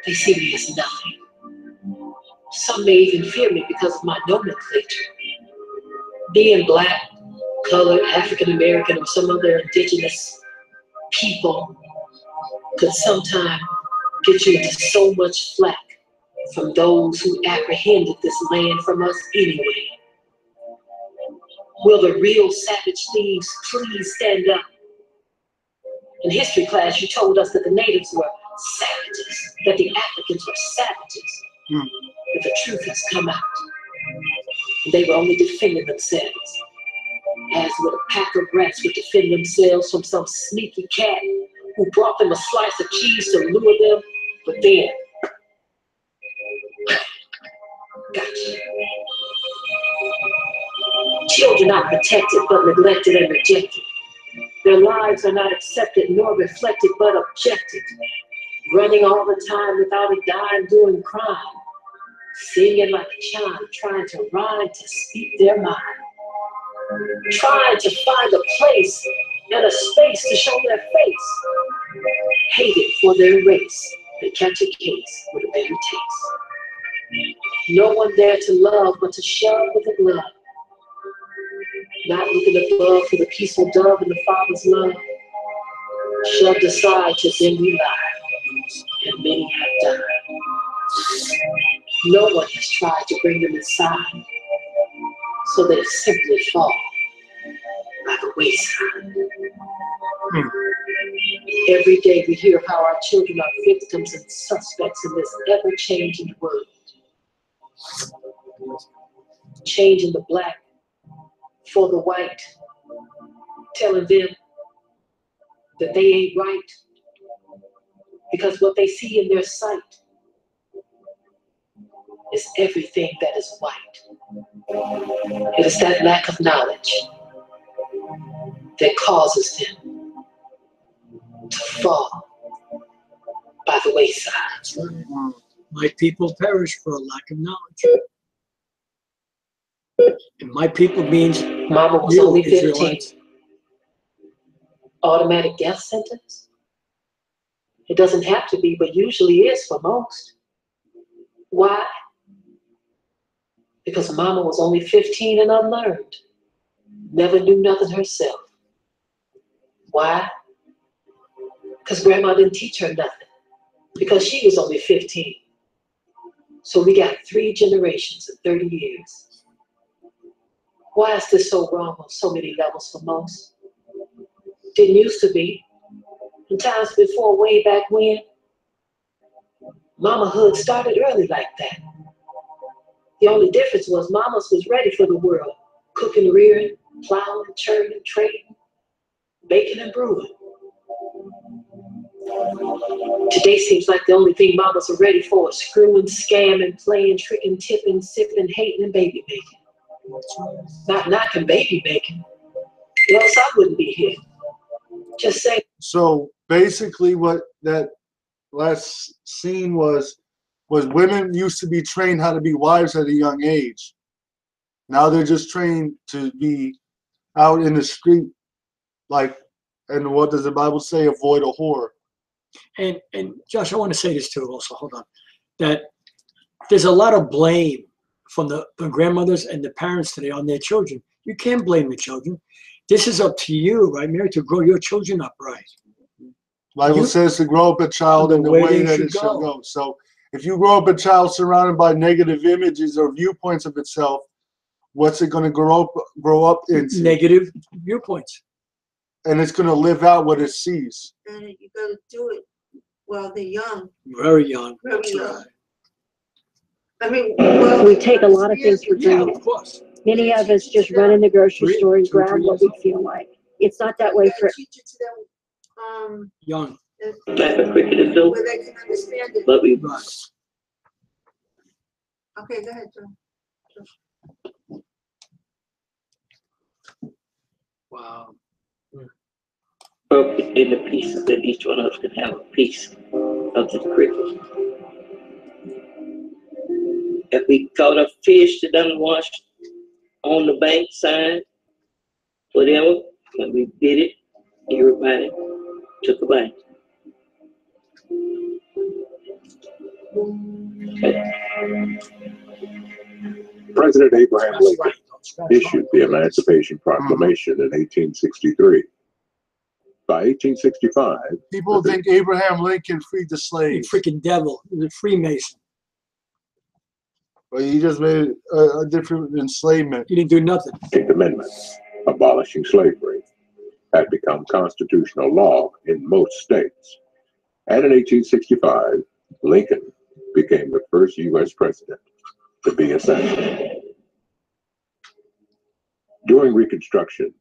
they see me as nothing. Some may even fear me because of my nomenclature. Being Black, colored, African American, or some other indigenous people could sometimes get you into so much flack from those who apprehended this land from us anyway. Will the real savage thieves please stand up? In history class, you told us that the natives were savages, that the Africans were savages. But the truth has come out. They were only defending themselves, as would a pack of rats would defend themselves from some sneaky cat who brought them a slice of cheese to lure them, but then, gotcha. Children are protected but neglected and rejected. Their lives are not accepted nor reflected but objected. Running all the time without a dime doing crime. Singing like a child, trying to rhyme to speak their mind. Trying to find a place and a space to show their face. Hated for their race, they catch a case with a bitter taste. No one there to love but to shove with a glove. Not looking above for the peaceful dove in the Father's love. Shoved aside to then we lie, and many have died. No one has tried to bring them inside, so they simply fall by the wayside. Every day we hear how our children are victims and suspects in this ever-changing world. Changing the Black for the white, telling them that they ain't right, Because what they see in their sight is everything that is white. It is that lack of knowledge that causes them to fall by the wayside. My people perish for a lack of knowledge. And my people means Mama was only 15. Israelites. Automatic death sentence? It doesn't have to be, but usually is for most. Why? Because Mama was only 15 and unlearned. Never knew nothing herself. Why? Because Grandma didn't teach her nothing. Because she was only 15. So we got 3 generations in 30 years. Why is this so wrong on so many levels for most? Didn't used to be. In times before, way back when, Mamahood started early like that. The only difference was Mamas was ready for the world. Cooking, rearing, plowing, churning, trading, baking and brewing. Today seems like the only thing Mamas are ready for is screwing, scamming, playing, tricking, tipping, sipping, hating, and baby making. Not knocking baby making. Else I wouldn't be here. Just saying. So basically what that last scene was women used to be trained how to be wives at a young age. Now they're just trained to be out in the street, like, and what does the Bible say? Avoid a whore. And Josh, I want to say this too also, hold on, that there's a lot of blame from the grandmothers and the parents today on their children. You can't blame the children. This is up to you, right, Mary, to grow your children up right. Bible says to grow up a child in the way that it should go. So if you grow up a child surrounded by negative images or viewpoints of itself, what's it going to grow up into? Negative viewpoints. And it's going to live out what it sees. And you got to do it while they're young. Very young. Very young. I mean, we take a lot of things for granted. Of course. Many of us just run in the grocery store and grab what we feel like. It's not that way for young. Type of cricket where they can understand it. But we Okay, go ahead, John. Wow. Broken into pieces that each one of us can have a piece of the cricket. If we caught a fish that doesn't wash on the bank side, whatever, when we did it, everybody took a bite. President Abraham Lincoln issued the Emancipation Proclamation in 1863. By 1865, people think Abraham Lincoln freed the slaves. Freaking devil. He was a Freemason. But he just made a different enslavement. He didn't do nothing. The 18th Amendment, abolishing slavery, had become constitutional law in most states. And in 1865, Lincoln became the first U.S. president to be assassinated. During Reconstruction,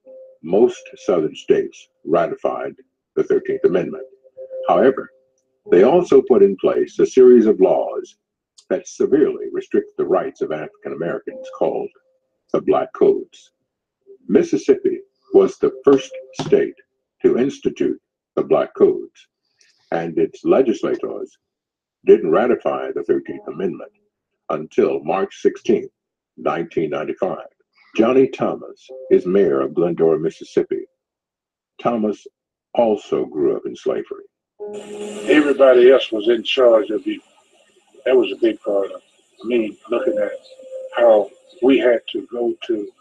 most southern states ratified the 13th Amendment. However, they also put in place a series of laws that severely restrict the rights of African Americans called the Black Codes. Mississippi was the first state to institute the Black Codes, and its legislators didn't ratify the 13th Amendment until March 16, 1995. Johnny Thomas is mayor of Glendora, Mississippi. Thomas also grew up in slavery. Everybody else was in charge of you. That was a big part of me looking at how we had to go to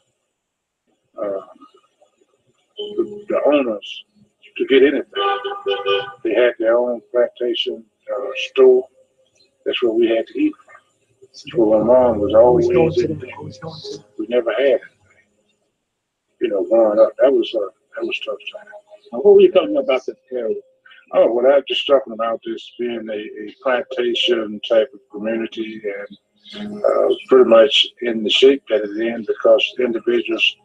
the owners to get anything. They had their own plantation store. That's where we had to eat from. That's where my mom was always eating. We never had anything. You know, growing up, that was tough time. What were you talking about this area? Oh, well, I was just talking about this being a plantation type of community, and pretty much in the shape that it's in because individuals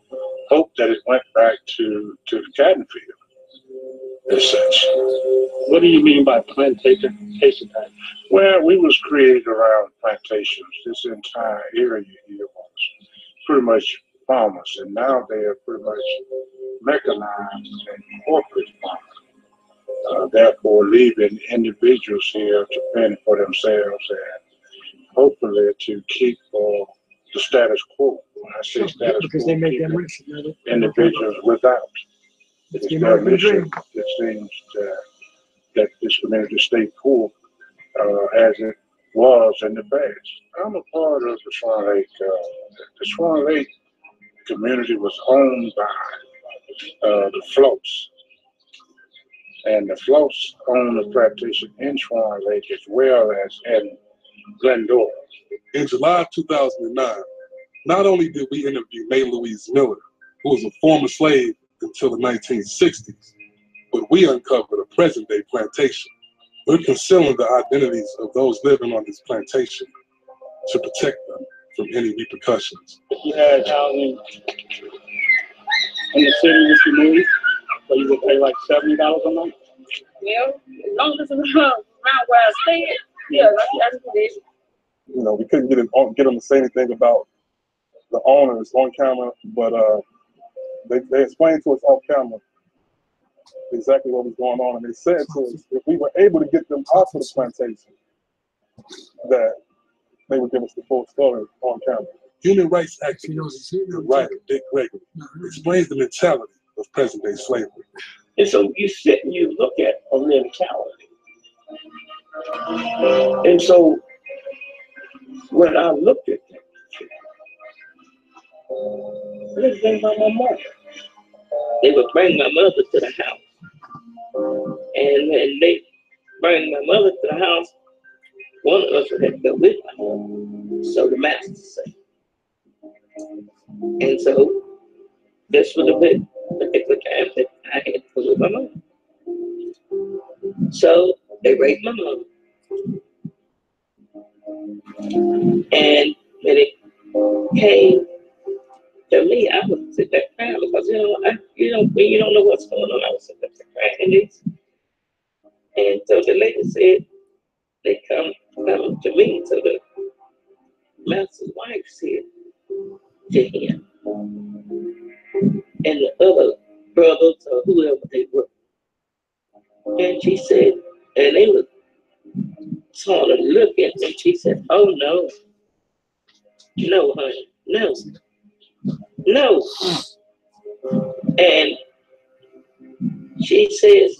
hoped that it went back to the cotton field. as such. What do you mean by plantation time? Well, we was created around plantations. This entire area here was pretty much farmers, and now they are pretty much mechanized and corporate farmers. Therefore, leaving individuals here to fend for themselves and hopefully to keep the status quo. When I say status because quo, they make keeping them rich. individuals without. It's the their American mission, dream. it seems, that this community stay poor as it was in the past. I'm a part of the Swan Lake. The Swan Lake community was owned by the Floats. And the Floats own the plantation in Swan Lake as well as in Glendora. In July 2009, not only did we interview May Louise Miller, who was a former slave until the 1960s, but we uncovered a present-day plantation. We're concealing the identities of those living on this plantation to protect them from any repercussions. You had housing in the city which you moved, so you would pay like $70 a month? Well, as long as it's around where I stay, yeah, I just did. You know, we couldn't get them to say anything about the owners on camera, but they explained to us off camera exactly what was going on, and they said to us if we were able to get them off of the plantation, that they would give us the full story on camera. Human rights activist, the writer Dick Gregory, explains the mentality of present-day slavery. And so you sit and you look at a mentality. And so when I looked at that, let's think about my mother. They would bring my mother to the house. And when they bring my mother to the house, one of us would have to go with my mother. So the master said. And so this would have been the particular time that I had to go with my mother. So they raped my mother. And when it came to me, I would sit there crying because when you don't know what's going on, I was sitting there crying. And so the lady said they come to me. So the master's wife said to him and the other brothers or whoever they were, and she said, and they were sort of looking, and she said, "Oh no, no, honey, no, no." And she says,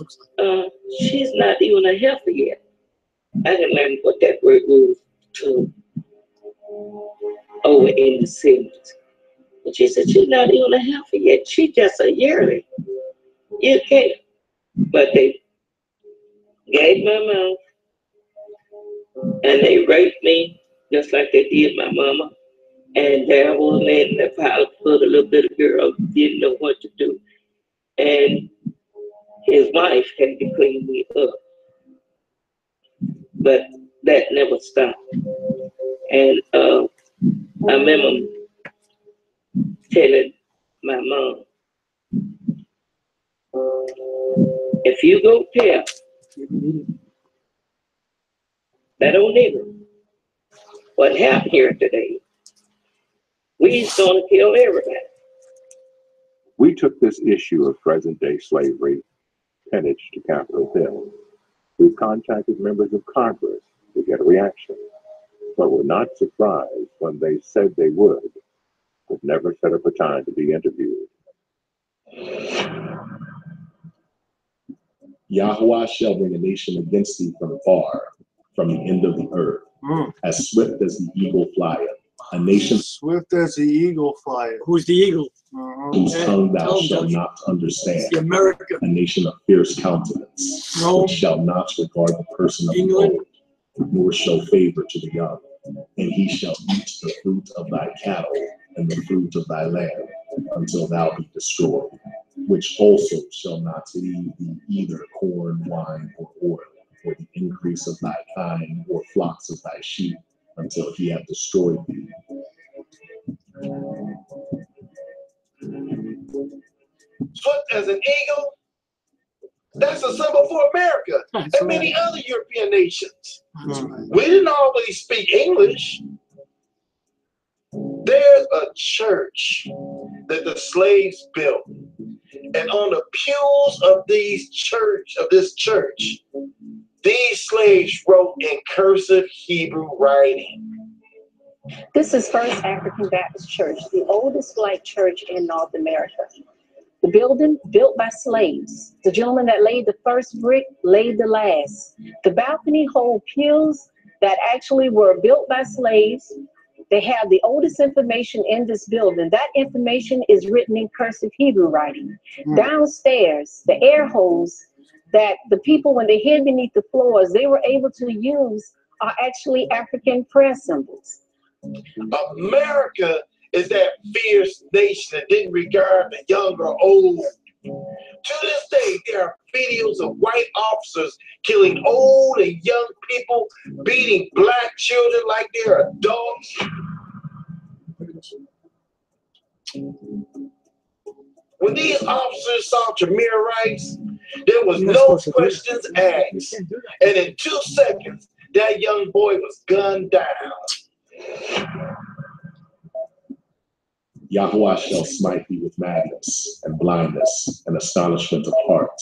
she's not even a heifer yet. I didn't learn what that word was to over in the 70s. And she said, she's not even a heifer yet. She's just a yearling. You can't. But they gave my mouth and they raped me just like they did my mama. And there was a man in the pile for the little bit of girl who didn't know what to do. And his wife had to clean me up. But that never stopped. And I remember telling my mom, if you go tell that old nigger what happened here today, we's gonna kill everybody. We took this issue of present-day slavery pinnage to Capitol Hill. We contacted members of Congress to get a reaction, but were not surprised when they said they would, but never set up a time to be interviewed. Yahweh shall bring a nation against thee from far, from the end of the earth, as swift as the eagle flieth. A nation swift as the eagle flieth. Who's the eagle? Whose tongue thou shalt not understand. America. A nation of fierce countenance, which shall not regard the person of the old, nor show favor to the young. And he shall eat the fruit of thy cattle and the fruit of thy land, until thou be destroyed, which also shall not leave thee either corn, wine, or oil, or the increase of thy kine, or flocks of thy sheep, until he have destroyed thee. Swift as an eagle, That's a symbol for America and many other European nations. We didn't always speak English. There's a church that the slaves built, and on the pews of this church, these slaves wrote in cursive Hebrew writing. This is First African Baptist Church, the oldest black church in North America. The building built by slaves. The gentleman that laid the first brick laid the last. The balcony hold pews that actually were built by slaves. They have the oldest information in this building. That information is written in cursive Hebrew writing. Downstairs, the air holes that the people, when they hid beneath the floors, they were able to use are actually African prayer symbols. America is that fierce nation that didn't regard the young or old. To this day, there are videos of white officers killing old and young people, beating black children like they're adults. When these officers saw Tamir Rice, there was no questions asked. And in 2 seconds, that young boy was gunned down. Yahweh shall smite thee with madness and blindness and astonishment of heart,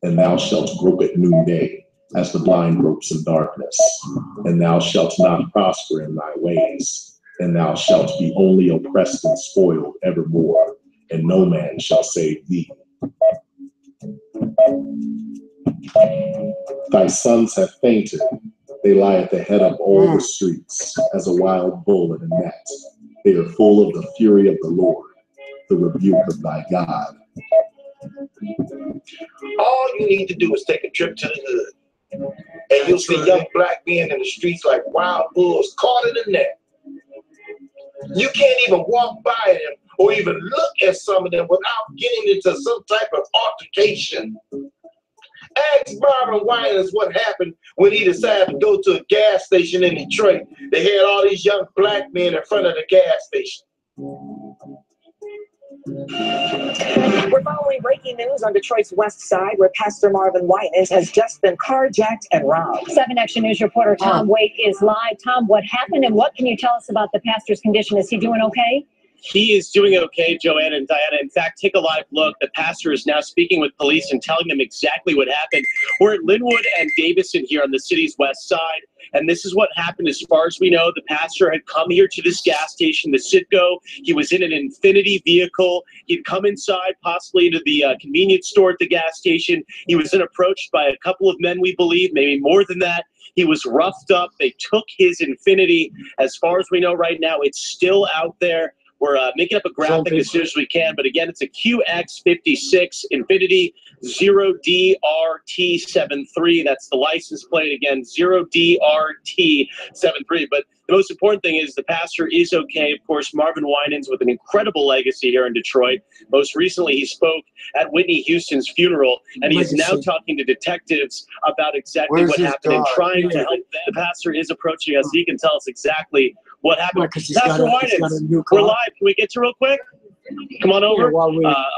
and thou shalt grope at noonday as the blind gropes in darkness, and thou shalt not prosper in thy ways, and thou shalt be only oppressed and spoiled evermore, and no man shall save thee. Thy sons have fainted, they lie at the head of all the streets, as a wild bull in a net. They are full of the fury of the Lord, the rebuke of thy God. All you need to do is take a trip to the hood, and you'll see young black men in the streets like wild bulls caught in a net. You can't even walk by them or even look at some of them without getting into some type of altercation. Ask Marvin Winans what happened when he decided to go to a gas station in Detroit. They had all these young black men in front of the gas station. We're following breaking news on Detroit's west side, where Pastor Marvin Winans has just been carjacked and robbed. 7 Action News reporter Tom Waite is live. Tom, what happened and what can you tell us about the pastor's condition? Is he doing okay? He is doing okay, Joanna and Diana. In fact, take a live look. The pastor is now speaking with police and telling them exactly what happened. We're at Linwood and Davison here on the city's west side, and this is what happened as far as we know. The pastor had come here to this gas station, the Citgo. He was in an Infinity vehicle. He'd come inside, possibly into the convenience store at the gas station. He was then approached by a couple of men, we believe, maybe more than that. He was roughed up. They took his Infinity. As far as we know right now, it's still out there. We're making up a graphic as soon as we can, but again, it's a QX56 Infinity 0DRT73. That's the license plate again, 0DRT73. But the most important thing is the pastor is okay. Of course, Marvin Winans with an incredible legacy here in Detroit. Most recently, he spoke at Whitney Houston's funeral, and he is now talking to detectives about exactly what happened and trying to help them. The pastor is approaching us. He can tell us exactly what happened. Pastor Winans, we're live. Can we get you real quick? Come on over.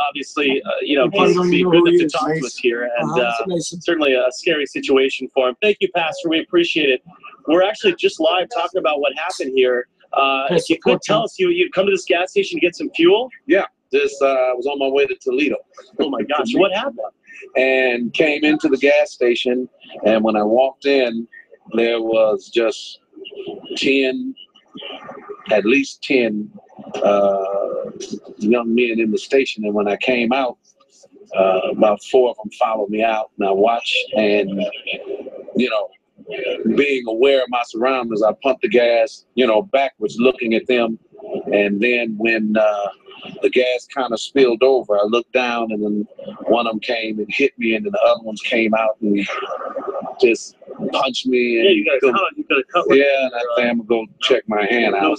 Obviously, he'd be good enough to talk to us here, and certainly a scary situation for him. Thank you, Pastor. We appreciate it. We're actually just live talking about what happened here. If you could tell us, you'd come to this gas station to get some fuel? Yeah, just was on my way to Toledo. Oh my gosh, what happened? And came into the gas station, and when I walked in, there was just 10, at least 10 young men in the station. And when I came out, about 4 of them followed me out, and I watched, and being aware of my surroundings, I pumped the gas, backwards, looking at them. And then when the gas kind of spilled over, I looked down, and then one of them came and hit me, and then the other ones came out and just punched me. And you got a cut. Yeah, and I think I'm going to go check my hand out.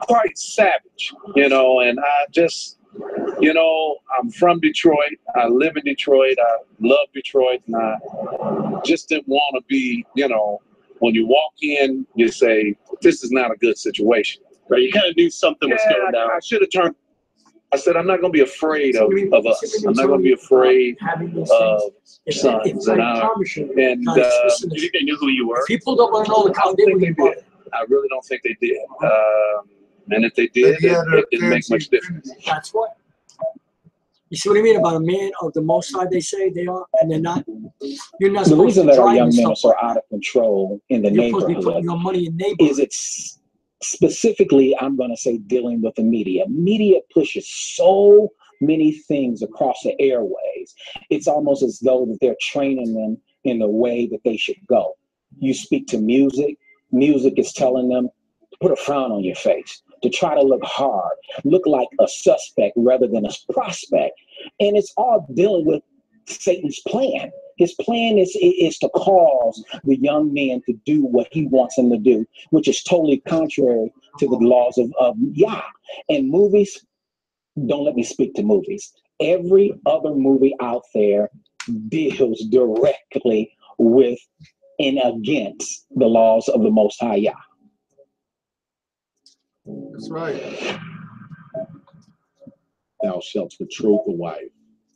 Quite savage, and I just, I'm from Detroit. I live in Detroit. I love Detroit, and I just didn't want to be, when you walk in, you say, this is not a good situation. Right, you kind of knew something was going down. I should have turned. I said, I'm not going to be afraid of us. I'm not going to be afraid of sons and our. And Do you think they knew who you were? People don't want to know the I don't think they did. I really don't think they did. And if they did, it didn't make much difference. That's what. You see what I mean about a man of the Most High? They say they are, and they're not. You're not. The reason to that our young drive men are so out of control in the You're supposed to be neighborhood putting your money in neighborhood. is it's specifically, I'm going to say, dealing with the media. Media pushes so many things across the airways. It's almost as though that they're training them in the way that they should go. You speak to music. Music is telling them to put a frown on your face, to try to look hard, look like a suspect rather than a prospect. And it's all dealing with Satan's plan. His plan is to cause the young man to do what he wants them to do, which is totally contrary to the laws of Yah. And movies, don't let me speak to movies. Every other movie out there deals directly with and against the laws of the Most High Yah. That's right. Thou shalt betroth a wife,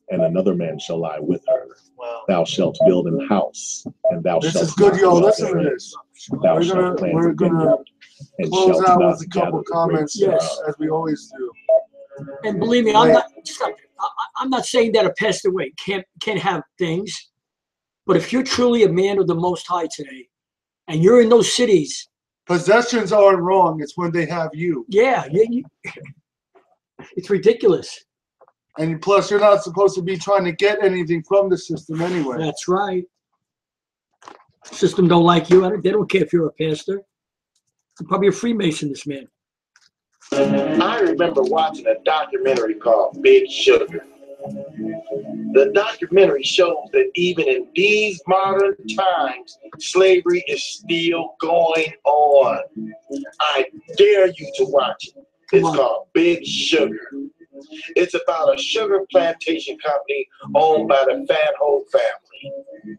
and another man shall lie with her. Wow. Thou shalt build an house, and thou shalt. This is good, y'all. not Listen dwell to therein. this. Thou We're shalt plant gonna a vineyard, and close shalt out not with a couple gather the comments, grapes as we always do. And believe me, I'm not saying that a passed away can't have things, but if you're truly a man of the Most High today, and you're in those cities, possessions aren't wrong. It's when they have you. Yeah, it's ridiculous. And plus, you're not supposed to be trying to get anything from the system anyway. That's right. System don't like you. They don't care if you're a pastor. You're probably a Freemason, this man. I remember watching a documentary called Big Sugar. The documentary shows that even in these modern times, slavery is still going on. I dare you to watch it. It's called Big Sugar. It's about a sugar plantation company owned by the Fanho family.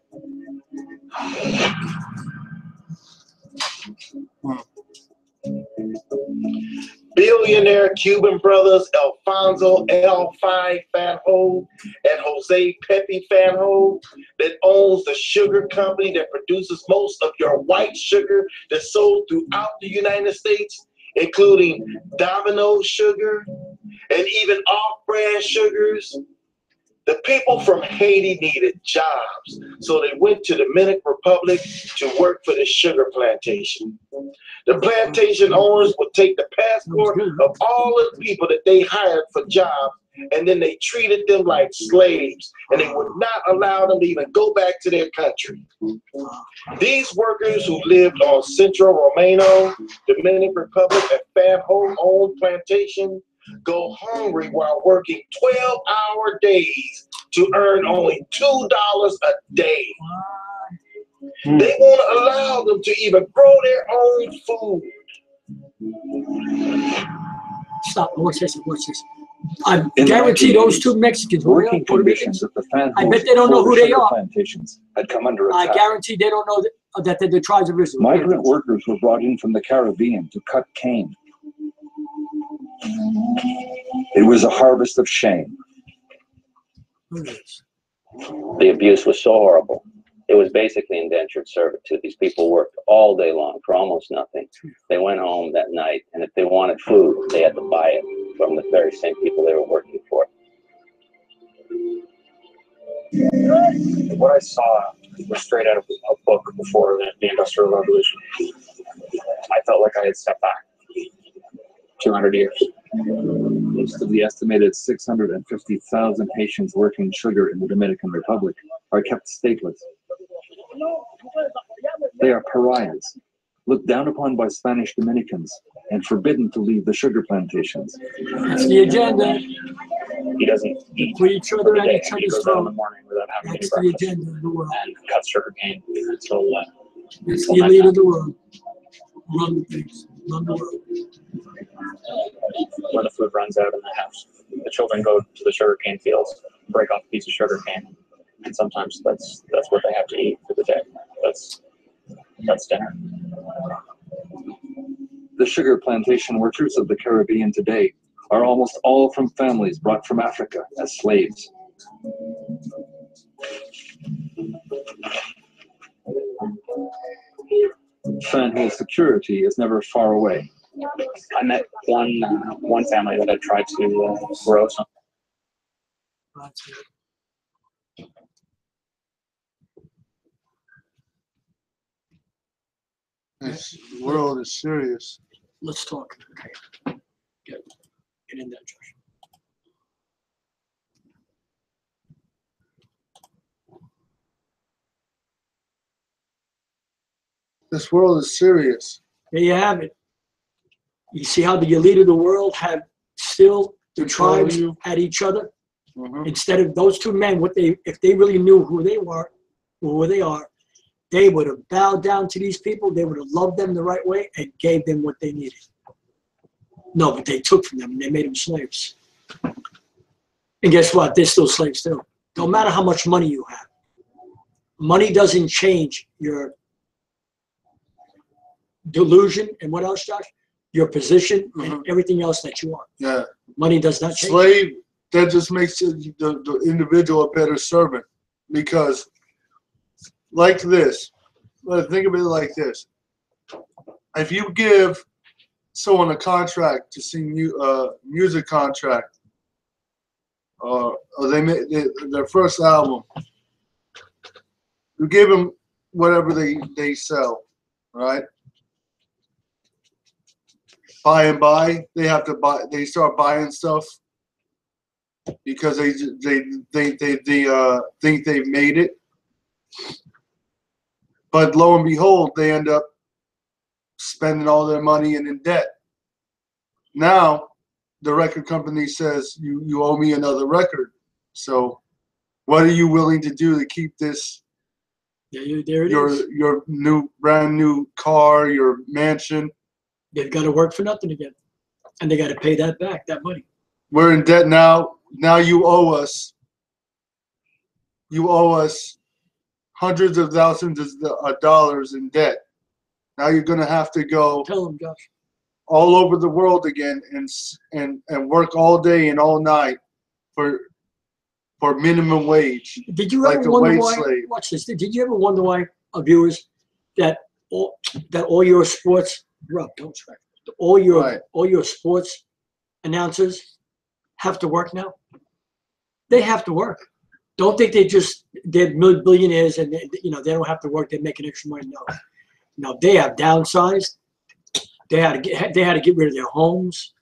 Billionaire Cuban brothers Alfonso L. Fanho and Jose Pepe Fanho that owns the sugar company that produces most of your white sugar that's sold throughout the United States, including Domino sugar and even off-brand sugars. The people from Haiti needed jobs, so they went to the Dominican Republic to work for the sugar plantation. The plantation owners would take the passport of all of the people that they hired for jobs, and then they treated them like slaves, and they would not allow them to even go back to their country. These workers who lived on Centro Romano, Dominican Republic, and Fanho-owned plantation go hungry while working 12-hour days to earn only $2 a day. They won't allow them to even grow their own food. Stop. Watch this. I guarantee those two Mexicans, working conditions at the I bet they don't know who they are. Plantations had come under attack. I guarantee they don't know that they're the tribes of Israel. Migrant workers were brought in from the Caribbean to cut cane. It was a harvest of shame. The abuse was so horrible. It was basically indentured servitude. These people worked all day long for almost nothing. They went home that night, and if they wanted food, they had to buy it from the very same people they were working for. What I saw was straight out of a book before the Industrial Revolution. I felt like I had stepped back 200 years. Most of the estimated 650,000 Haitians working sugar in the Dominican Republic are kept stateless. They are pariahs, looked down upon by Spanish Dominicans, and forbidden to leave the sugar plantations. That's the agenda. He doesn't eat for each other and each he other's goes out in the morning without having any That's the breakfast agenda of the world. and cuts sugar cane until It's the elite of the world. Run the things. Run the world. when the food runs out in the house. The children go to the sugarcane fields, break off a piece of sugarcane, and sometimes that's what they have to eat for the day. That's dinner. The sugar plantation workers of the Caribbean today are almost all from families brought from Africa as slaves. Fanhold's security is never far away. I met one family that had tried to grow some. This world is serious. Let's talk. Okay. Get in there, Josh. This world is serious. There you have it. You see how the elite of the world have still the tribes at each other? Instead of those two men, if they really knew who they were, or who they are, they would have bowed down to these people. They would have loved them the right way and gave them what they needed. No, but they took from them and they made them slaves. And guess what? They're still slaves too. No matter how much money you have. Money doesn't change your delusion and what else, Josh? Your position and everything else that you are. Yeah. Money does not change. Slave, that just makes the individual a better servant. Because like this, think of it like this. If you give someone a contract to sing music contract, or they make their first album, you give them whatever they sell, right? By and by, they have to buy. They start buying stuff because they think they've made it. But lo and behold, they end up spending all their money and in debt. Now, the record company says you owe me another record. So, what are you willing to do to keep this? Yeah, there it is. Your brand new car, your mansion. They've got to work for nothing again, and they got to pay that back, that money. We're in debt now. Now you owe us. You owe us hundreds of thousands of dollars in debt. Now you're going to have to go. Tell them, Josh. All over the world again and work all day and all night for minimum wage. Did you ever wonder why? Watch this. Did you ever wonder why, viewers, that all your sports, Rob, don't strike. All your sports announcers have to work now? They have to work. Don't think they're billionaires and they don't have to work. They're making extra money. No, they have downsized. They had to get rid of their homes.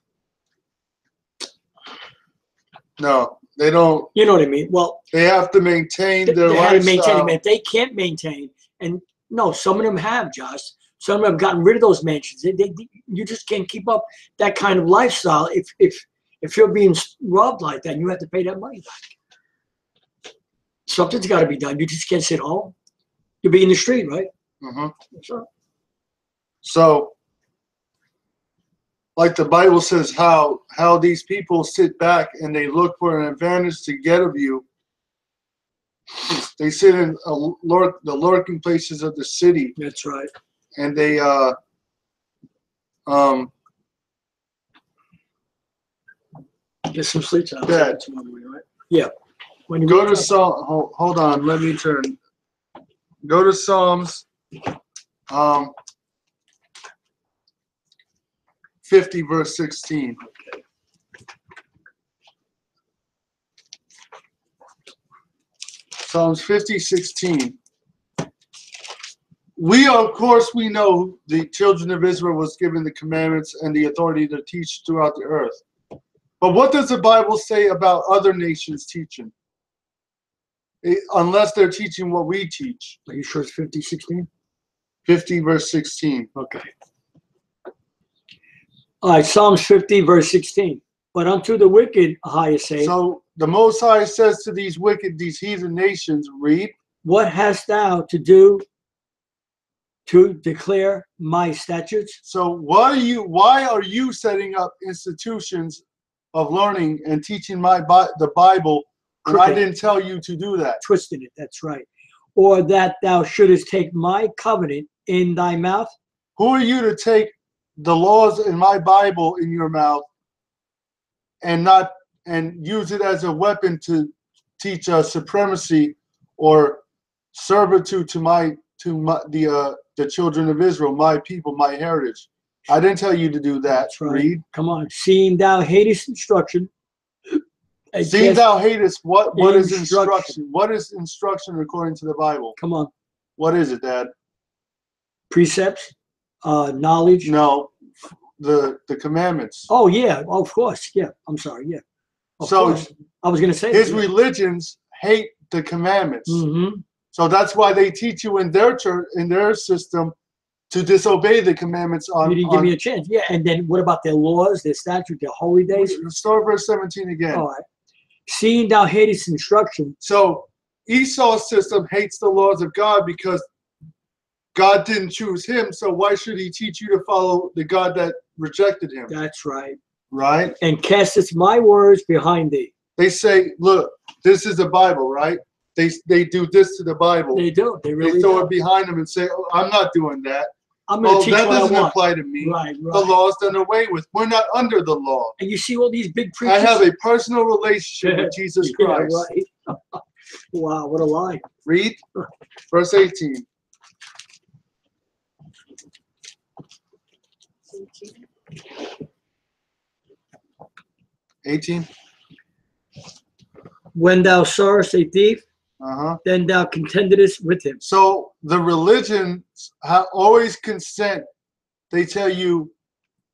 No, they don't. You know what I mean? Well, they have to maintain their lifestyle. Have to maintain it. If they can't maintain, and no, some of them have, Josh. Some of them have gotten rid of those mansions. You just can't keep up that kind of lifestyle if you're being robbed like that. And you have to pay that money back. Something's got to be done. You just can't sit home. You'll be in the street, right? So, like the Bible says, how these people sit back and they look for an advantage to get of you. They sit in the lurking places of the city. That's right. And they get some sleep time. Yeah. Right? Yeah. When you go to Psalm, hold on, let me turn. Go to Psalms 50 verse 16. Okay. Psalms 50:16. Of course, we know the children of Israel was given the commandments and the authority to teach throughout the earth. But what does the Bible say about other nations teaching? Unless they're teaching what we teach. Are you sure it's 50:16? 50 verse 16. Okay. All right, Psalms 50 verse 16. But unto the wicked, Ahayah saith. So the Most High says to these wicked, these heathen nations, read. What hast thou to do to declare my statutes? So why are you setting up institutions of learning and teaching the Bible when I didn't tell you to do that? Twisting it, that's right. Or that thou shouldest take my covenant in thy mouth? Who are you to take the laws in my Bible in your mouth and use it as a weapon to teach supremacy or servitude to the children of Israel, my people, my heritage. I didn't tell you to do that. That's right. Read. Come on. Seeing thou hatest instruction. Seeing thou hatest what is instruction? What is instruction according to the Bible? Come on. What is it, Dad? Precepts, knowledge. No, the commandments. Oh yeah, of course. Yeah, I'm sorry. Yeah. Of course. I was going to say his religions hate the commandments. Mm-hmm. So that's why they teach you in their church, in their system, to disobey the commandments. You didn't give me a chance. Yeah, and then what about their laws, their statutes, their holy days? Start verse 17 again. All right. Seeing thou hatest instruction. So Esau's system hates the laws of God because God didn't choose him. So why should he teach you to follow the God that rejected him? That's right. Right? And casteth my words behind thee. They say, look, this is the Bible, right? They do this to the Bible. They do. They really throw do. it behind them and say, oh, I'm not doing that. I'm going to teach that what doesn't I want. apply to me. Right. The law's done away with. We're not under the law. And you see all these big preachers. I have a personal relationship with Jesus Christ. Right. Wow, what a lie. Read verse 18. 18. When thou sawest a thief, then thou contendedest with him. So the religions always consent. They tell you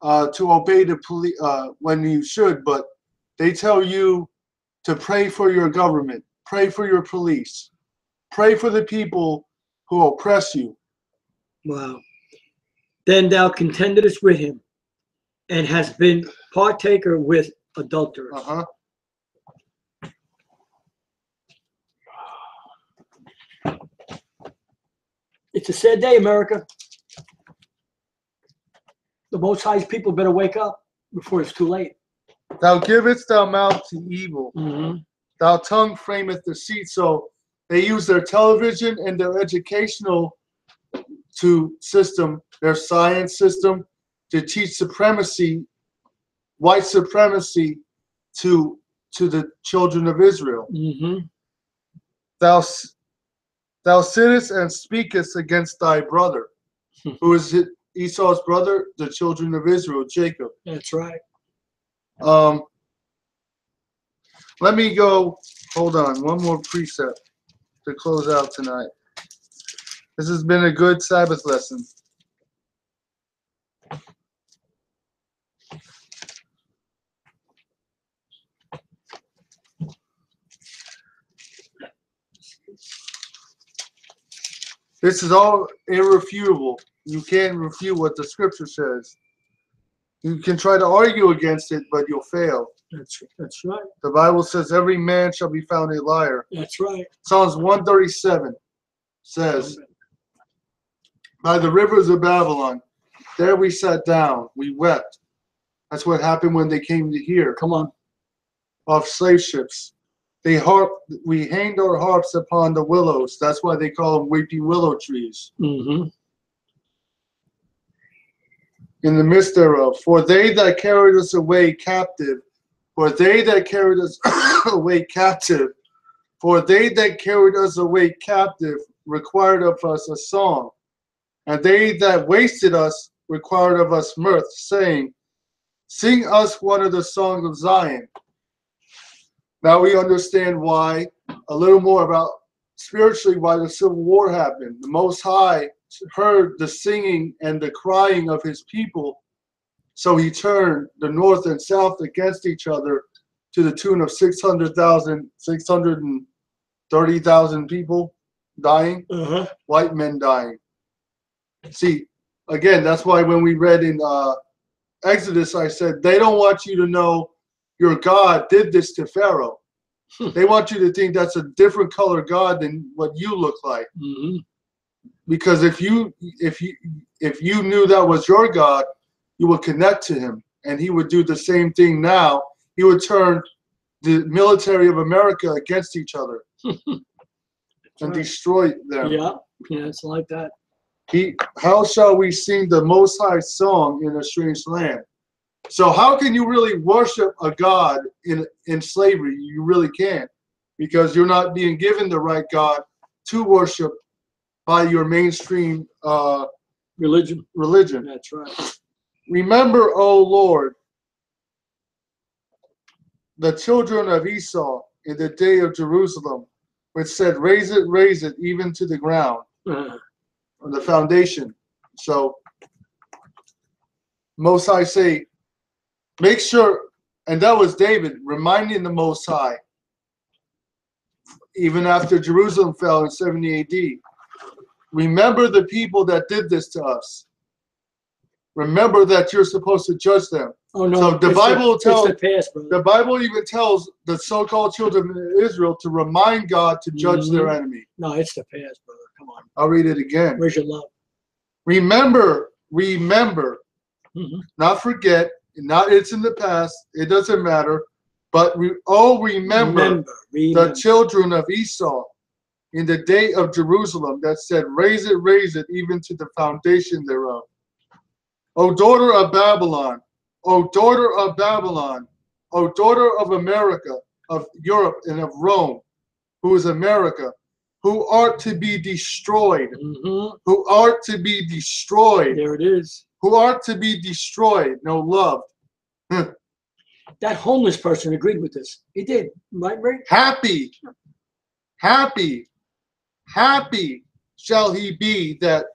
to obey the police when you should, but they tell you to pray for your government, pray for your police, pray for the people who oppress you. Wow. Then thou contendedest with him, and hast been partaker with adulterers. It's a sad day, America. The Most High's people better wake up before it's too late. Thou givest thy mouth to evil. Thou tongue frameth deceit. So they use their television and their educational system, their science system, to teach supremacy, white supremacy, to the children of Israel. Thou sittest and speakest against thy brother. Who is it? Esau's brother, the children of Israel, Jacob. That's right. Let me go, hold on, one more precept to close out tonight. This has been a good Sabbath lesson. This is all irrefutable. You can't refute what the scripture says. You can try to argue against it, but you'll fail. That's right. The Bible says every man shall be found a liar. That's right. Psalms 137 says, by the rivers of Babylon, there we sat down, we wept. That's what happened when they came to here. Come on. Off slave ships. We hanged our harps upon the willows. That's why they call them weeping willow trees. In the midst thereof. For they that carried us away captive, for they that carried us away captive, for they that carried us away captive required of us a song, and they that wasted us required of us mirth, saying, sing us one of the songs of Zion. Now we understand why, a little more about spiritually why the Civil War happened. The Most High heard the singing and the crying of his people, so he turned the north and south against each other to the tune of 630,000 people dying, white men dying. See, again, that's why when we read in Exodus, I said, they don't want you to know your God did this to Pharaoh. They want you to think that's a different color God than what you look like. Because if you knew that was your God, you would connect to him, and he would do the same thing now. He would turn the military of America against each other and destroy them. Yeah, it's like that. How shall we sing the Most High song in a strange land? So how can you really worship a God in slavery? You really can't, because you're not being given the right God to worship by your mainstream religion. That's right. Remember, O Lord, the children of Esau in the day of Jerusalem, which said, raise it, even to the ground, on the foundation. So Most High say, make sure, and that was David reminding the Most High, even after Jerusalem fell in 70 AD. Remember the people that did this to us. Remember that you're supposed to judge them. Oh no! So the Bible tells, the Bible even tells the so-called children of Israel to remind God to judge their enemy. No, it's the past, brother. Come on. I'll read it again. Where's your love? Remember, not forget, not it's in the past. It doesn't matter. But remember the children of Esau in the day of Jerusalem that said, raise it, even to the foundation thereof. O daughter of Babylon, O daughter of Babylon, O daughter of America, of Europe, and of Rome, who is America, who art to be destroyed, who art to be destroyed. There it is. Who art to be destroyed, no love. That homeless person agreed with this. He did, right, Ray? Happy shall he be that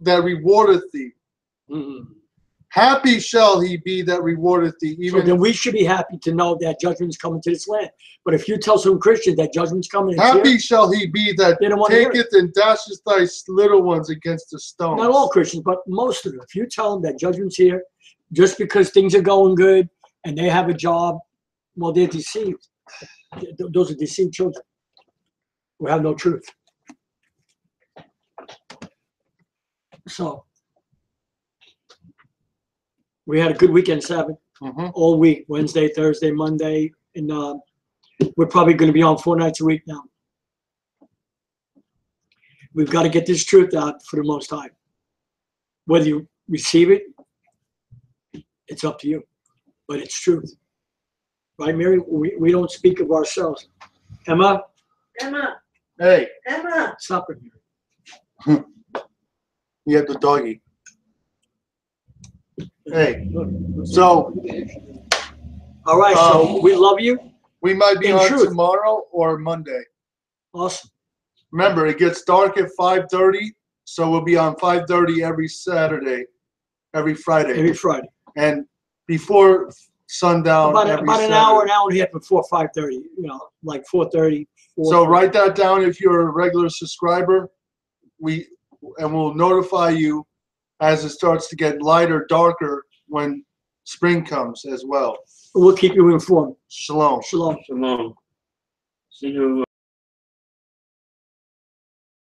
rewardeth thee. Happy shall he be that rewardeth thee. Even so then we should be happy to know that judgment's coming to this land. But if you tell some Christians that judgment's coming, happy shall he be that taketh and dasheth thy little ones against the stones. Not all Christians, but most of them. If you tell them that judgment's here, just because things are going good and they have a job, well, they're deceived. Those are deceived children who have no truth. So we had a good weekend, Sabbath, all week, Wednesday, Thursday, Monday, and we're probably going to be on 4 nights a week now. We've got to get this truth out for the Most High. Whether you receive it, it's up to you, but it's truth. Right, Mary? We don't speak of ourselves. Emma? Emma. Hey. Emma. Stop it, Mary. You have the doggy. Hey, so. All right, so we love you. We might be on tomorrow or Monday. Awesome. Remember, it gets dark at 5:30, so we'll be on 5:30 every Saturday, every Friday. Every Friday. And before sundown. About an hour and a half before 5:30. You know, like 4:30. So write that down if you're a regular subscriber. We'll notify you as it starts to get lighter, darker when spring comes as well. We'll keep you informed. Shalom. Shalom. Shalom. See you.